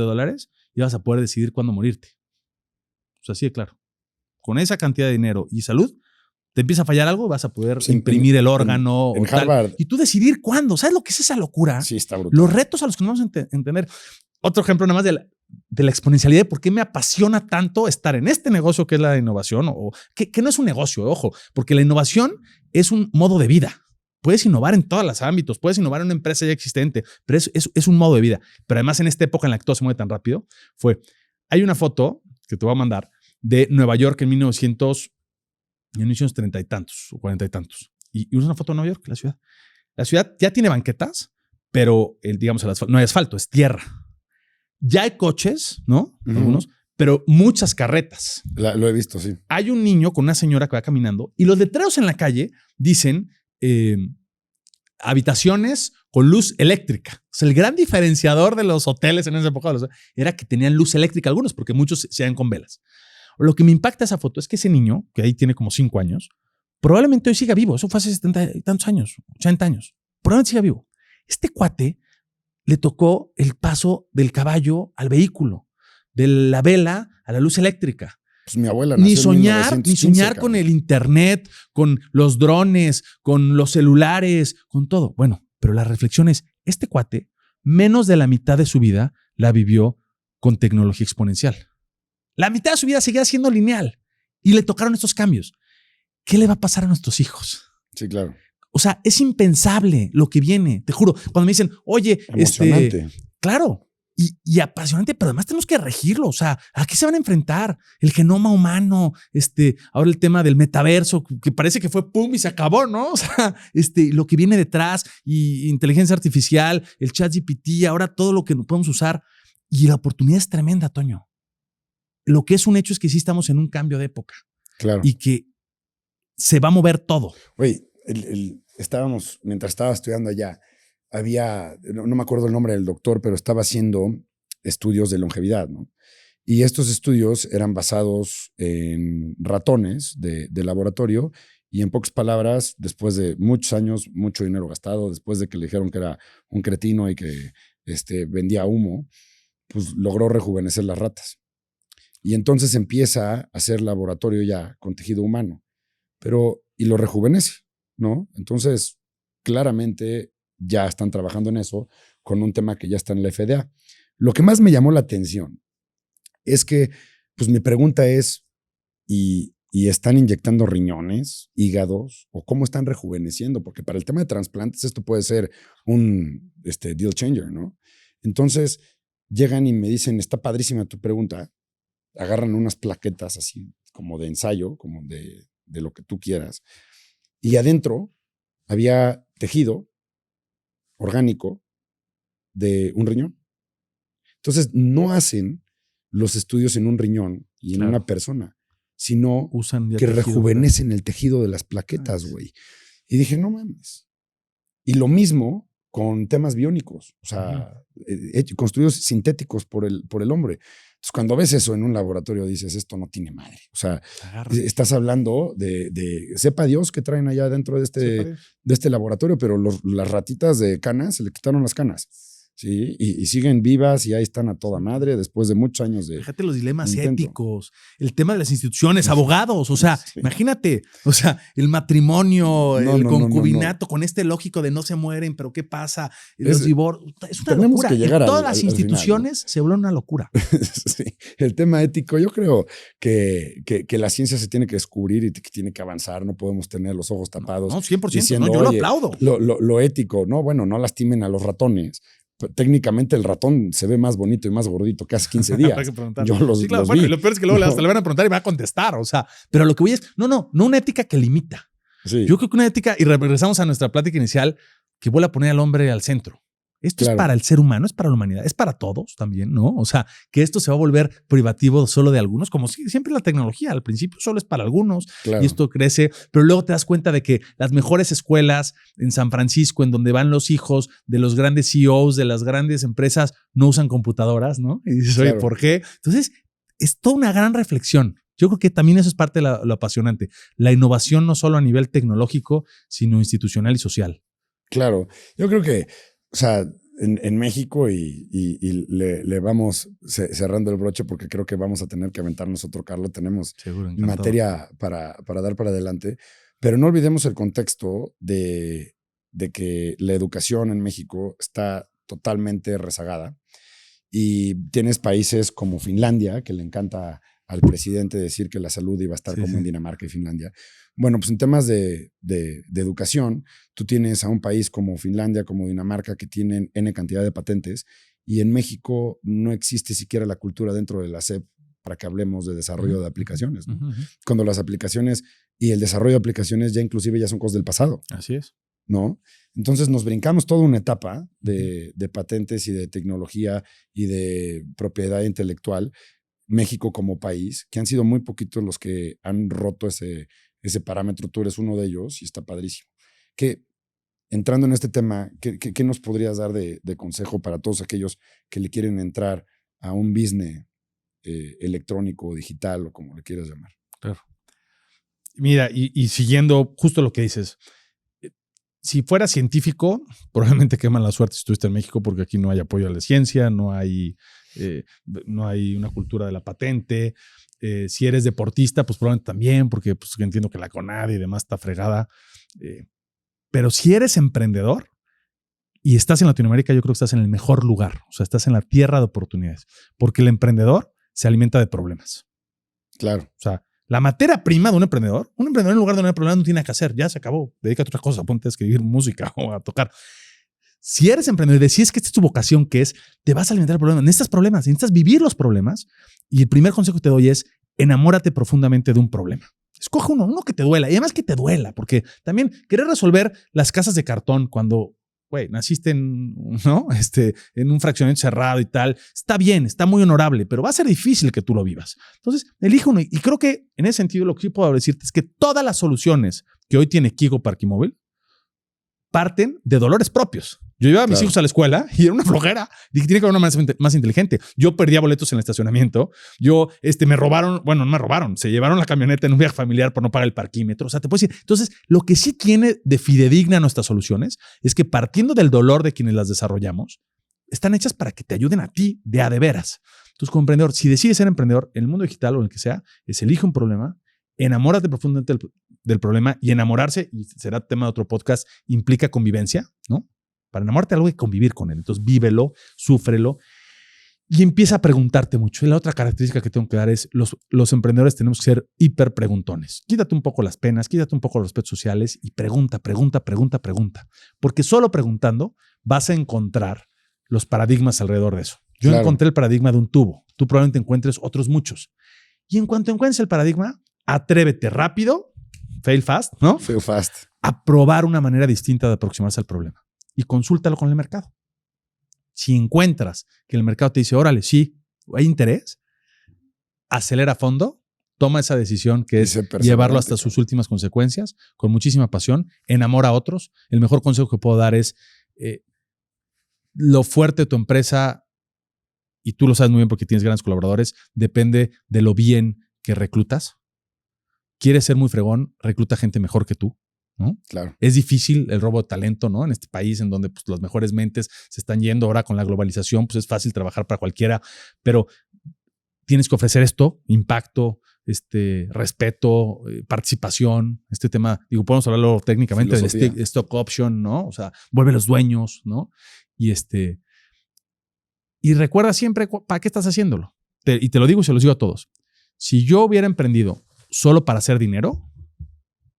ibas a poder decidir cuándo morirte. O sea, así de claro. Con esa cantidad de dinero y salud, te empieza a fallar algo, vas a poder imprimir el órgano en o tal, Harvard. y tú decidir cuándo. ¿Sabes lo que es esa locura? Sí, está brutal. Los retos a los que nos vamos a entender. Otro ejemplo nada más de la exponencialidad, de por qué me apasiona tanto estar en este negocio que es la innovación, o que no es un negocio, ojo, porque la innovación es un modo de vida. Puedes innovar en todos los ámbitos, puedes innovar en una empresa ya existente, pero es un modo de vida. Pero además en esta época en la que todo se mueve tan rápido, hay una foto que te voy a mandar de Nueva York en 1930 y tantos o 40 y tantos. Y es una foto de Nueva York, la ciudad. La ciudad ya tiene banquetas, pero digamos no hay asfalto, es tierra. Ya hay coches, ¿no? Algunos, pero muchas carretas. Lo he visto, sí. Hay un niño con una señora que va caminando y los letreros en la calle dicen habitaciones con luz eléctrica. O sea, el gran diferenciador de los hoteles en esa época era que tenían luz eléctrica algunos, porque muchos se hacían con velas. Lo que me impacta esa foto es que ese niño, que ahí tiene como 5 años, probablemente hoy siga vivo. Eso fue hace 70 y tantos años, 80 años. Probablemente siga vivo. Este cuate le tocó el paso del caballo al vehículo, de la vela a la luz eléctrica. Pues mi abuela Ni nació en 1915, soñar con el internet, con los drones, con los celulares, con todo. Bueno, pero la reflexión es, este cuate, menos de la mitad de su vida la vivió con tecnología exponencial. La mitad de su vida seguía siendo lineal y le tocaron estos cambios. ¿Qué le va a pasar a nuestros hijos? Sí, claro. O sea, es impensable lo que viene, te juro. Cuando me dicen, oye, emocionante. Claro, y apasionante, pero además tenemos que regirlo. O sea, ¿a qué se van a enfrentar? El genoma humano, ahora el tema del metaverso, que parece que fue pum y se acabó, ¿no? O sea, lo que viene detrás, y inteligencia artificial, el ChatGPT, ahora todo lo que podemos usar. Y la oportunidad es tremenda, Toño. Lo que es un hecho es que sí estamos en un cambio de época. Claro. Y que se va a mover todo. Oye, estábamos, mientras estaba estudiando allá, no me acuerdo el nombre del doctor, pero estaba haciendo estudios de longevidad, ¿no? Y estos estudios eran basados en ratones de laboratorio y, en pocas palabras, después de muchos años, mucho dinero gastado, después de que le dijeron que era un cretino y que vendía humo, pues logró rejuvenecer las ratas. Y entonces empieza a hacer laboratorio ya con tejido humano, y lo rejuvenece, ¿no? Entonces, claramente ya están trabajando en eso con un tema que ya está en la FDA. Lo que más me llamó la atención es que, pues mi pregunta es, ¿y están inyectando riñones, hígados, o cómo están rejuveneciendo? Porque para el tema de trasplantes esto puede ser un deal changer, ¿no? Entonces, llegan y me dicen, está padrísima tu pregunta, agarran unas plaquetas así como de ensayo, como de lo que tú quieras, y adentro había tejido orgánico de un riñón. Entonces, no hacen los estudios en un riñón y en una persona, sino usan que rejuvenecen el tejido de las plaquetas, güey. Y dije, no mames. Y lo mismo con temas biónicos, o sea, construidos sintéticos por el hombre. Entonces, cuando ves eso en un laboratorio, dices, esto no tiene madre. O sea, estás hablando de sepa Dios que traen allá dentro de este laboratorio, pero las ratitas de canas se le quitaron las canas. Sí, y siguen vivas y ahí están a toda madre después de muchos años de Fíjate los dilemas intento. éticos, el tema de las instituciones, abogados, o sea, Sí. imagínate, o sea, el matrimonio, No, el no, no, concubinato, con este lógico de no se mueren, pero ¿qué pasa? Es- Los divorcios, es una tenemos locura. que llegar En todas al las final, ¿no? instituciones se vuelve una locura. Sí, el tema ético, yo creo que la ciencia se tiene que descubrir y que tiene que avanzar. No podemos tener los ojos tapados. No, 100%, diciendo, no, yo lo "Oye, aplaudo. Lo ético, no, bueno, no lastimen a los ratones. Pero técnicamente el ratón se ve más bonito y más gordito que hace 15 días. Hay que preguntar. Yo los, Sí, claro, los bueno, vi. y lo peor es que luego hasta le van a preguntar y va a contestar, o sea, pero lo que voy es, no una ética que limita. Sí, Yo creo que una ética, y regresamos a nuestra plática inicial, que vuelve a poner al hombre al centro. Esto claro. es para el ser humano, es para la humanidad, es para todos también, ¿no? O sea, que esto se va a volver privativo solo de algunos, como siempre la tecnología, al principio solo es para algunos, Claro. y esto crece, pero luego te das cuenta de que las mejores escuelas en San Francisco, en donde van los hijos de los grandes CEOs, de las grandes empresas, no usan computadoras, ¿no? Y dices, oye, Claro. ¿por qué? Entonces, es toda una gran reflexión. Yo creo que también eso es parte de lo apasionante. La innovación no solo a nivel tecnológico, sino institucional y social. Claro, yo creo que, o sea, en México y le vamos cerrando el broche porque creo que vamos a tener que aventarnos otro, Carlos. Tenemos Seguro, encantado. materia para dar para adelante, pero no olvidemos el contexto de que la educación en México está totalmente rezagada y tienes países como Finlandia, que le encanta al presidente decir que la salud iba a estar como en Dinamarca y Finlandia. Bueno, pues en temas de educación, tú tienes a un país como Finlandia, como Dinamarca, que tienen N cantidad de patentes, y en México no existe siquiera la cultura dentro de la SEP para que hablemos de desarrollo de aplicaciones, ¿no? Cuando las aplicaciones y el desarrollo de aplicaciones ya inclusive ya son cosas del pasado. Así es. ¿No? Entonces nos brincamos toda una etapa de patentes y de tecnología y de propiedad intelectual, México como país, que han sido muy poquitos los que han roto ese parámetro. Tú eres uno de ellos y está padrísimo. Que, entrando en este tema, ¿qué nos podrías dar de consejo para todos aquellos que le quieren entrar a un business electrónico o digital o como le quieras llamar? Claro. Mira, y siguiendo justo lo que dices, si fuera científico, probablemente qué mala suerte si estuviste en México, porque aquí no hay apoyo a la ciencia, no hay una cultura de la patente. Si eres deportista, pues probablemente también, porque pues, entiendo que la CONADE y demás está fregada. Pero si eres emprendedor y estás en Latinoamérica, yo creo que estás en el mejor lugar. O sea, estás en la tierra de oportunidades, porque el emprendedor se alimenta de problemas. Claro. O sea, la materia prima de un emprendedor en lugar de un problema no tiene nada que hacer, ya se acabó, dedícate a otra cosa, ponte a escribir música o a tocar. Si eres emprendedor y decides que esta es tu vocación, que es, te vas a alimentar de problemas, necesitas vivir los problemas, y el primer consejo que te doy es, enamórate profundamente de un problema. Escoge uno que te duela, y además que te duela, porque también querer resolver las casas de cartón cuando, güey, naciste en un fraccionamiento cerrado y tal, está bien, está muy honorable, pero va a ser difícil que tú lo vivas. Entonces, elige uno. Y creo que en ese sentido lo que sí puedo decirte es que todas las soluciones que hoy tiene Kigo Parquimóvil parten de dolores propios. Yo llevaba a mis hijos a la escuela y era una flojera. Dije, tiene que haber una manera más inteligente. Yo perdía boletos en el estacionamiento. Me robaron, bueno, no me robaron, se llevaron la camioneta en un viaje familiar por no pagar el parquímetro. O sea, te puedo decir. Entonces, lo que sí tiene de fidedigna nuestras soluciones es que partiendo del dolor de quienes las desarrollamos, están hechas para que te ayuden a ti de a de veras. Entonces, como emprendedor, si decides ser emprendedor en el mundo digital o en el que sea, elige un problema, enamórate profundamente del problema, y enamorarse, y será tema de otro podcast, implica convivencia, ¿no? Para enamorarte de algo hay que convivir con él. Entonces vívelo, súfrelo y empieza a preguntarte mucho. Y la otra característica que tengo que dar es los emprendedores tenemos que ser hiper preguntones. Quítate un poco las penas, quítate un poco los respetos sociales y pregunta. Porque solo preguntando vas a encontrar los paradigmas alrededor de eso. Yo encontré el paradigma de un tubo. Tú probablemente encuentres otros muchos. Y en cuanto encuentres el paradigma, atrévete rápido, fail fast, ¿no? Fail fast. A probar una manera distinta de aproximarse al problema. Y consúltalo con el mercado. Si encuentras que el mercado te dice, órale, sí, hay interés, acelera a fondo, toma esa decisión que es llevarlo hasta sus últimas consecuencias, con muchísima pasión, enamora a otros. El mejor consejo que puedo dar es lo fuerte de tu empresa, y tú lo sabes muy bien porque tienes grandes colaboradores, depende de lo bien que reclutas. ¿Quieres ser muy fregón? Recluta gente mejor que tú. ¿no? Claro. Es difícil el robo de talento, ¿no? En este país en donde pues, las mejores mentes se están yendo ahora con la globalización, pues es fácil trabajar para cualquiera, pero tienes que ofrecer esto, impacto, respeto, participación, este tema, digo, podemos hablarlo técnicamente Filosofía. del stock option, ¿no? O sea, vuelve los dueños, ¿no? Y recuerda siempre para qué estás haciéndolo. Y te lo digo y se los digo a todos. Si yo hubiera emprendido solo para hacer dinero,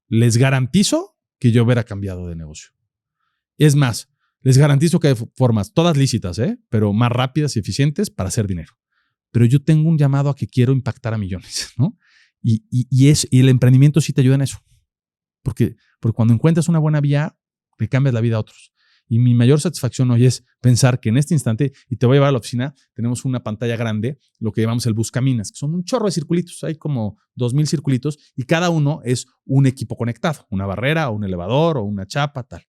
les garantizo que yo hubiera cambiado de negocio. Es más, les garantizo que hay formas, todas lícitas, pero más rápidas y eficientes para hacer dinero. Pero yo tengo un llamado a que quiero impactar a millones, ¿no? Y el emprendimiento sí te ayuda en eso. Porque cuando encuentras una buena vía, le cambias la vida a otros. Y mi mayor satisfacción hoy es pensar que en este instante, y te voy a llevar a la oficina, tenemos una pantalla grande, lo que llamamos el Buscaminas, que son un chorro de circulitos. Hay como 2,000 circulitos y cada uno es un equipo conectado, una barrera o un elevador o una chapa, tal.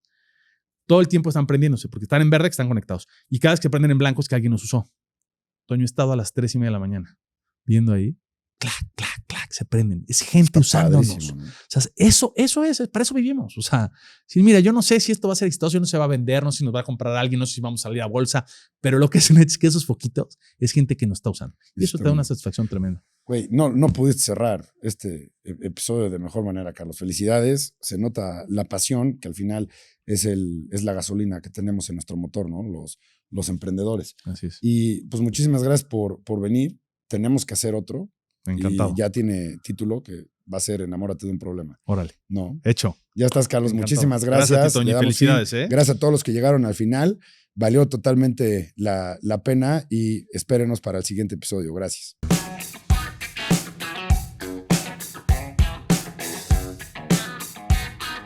Todo el tiempo están prendiéndose porque están en verde, que están conectados. Y cada vez que prenden en blanco es que alguien los usó. Toño, he estado a las 3:30 de la mañana viendo ahí, clac, clac, clac, se prenden. Es gente usándonos. ¿No? O sea, eso es, para eso vivimos. O sea, sí, mira, yo no sé si esto va a ser exitoso, no se va a vender, no sé si nos va a comprar alguien, no sé si vamos a salir a bolsa, pero lo que es que esos foquitos es gente que nos está usando. Y eso te da una satisfacción tremenda. Güey, no pudiste cerrar este episodio de mejor manera, Carlos. Felicidades. Se nota la pasión, que al final es la gasolina que tenemos en nuestro motor, ¿no? Los emprendedores. Así es. Y pues muchísimas gracias por venir. Tenemos que hacer otro. Encantado. Y ya tiene título que va a ser Enamórate de un problema. Órale. ¿No? Hecho. Ya estás, Carlos. Encantado. Muchísimas gracias. Gracias a ti, Toño. Felicidades. Gracias a todos los que llegaron al final. Valió totalmente la pena y espérenos para el siguiente episodio. Gracias.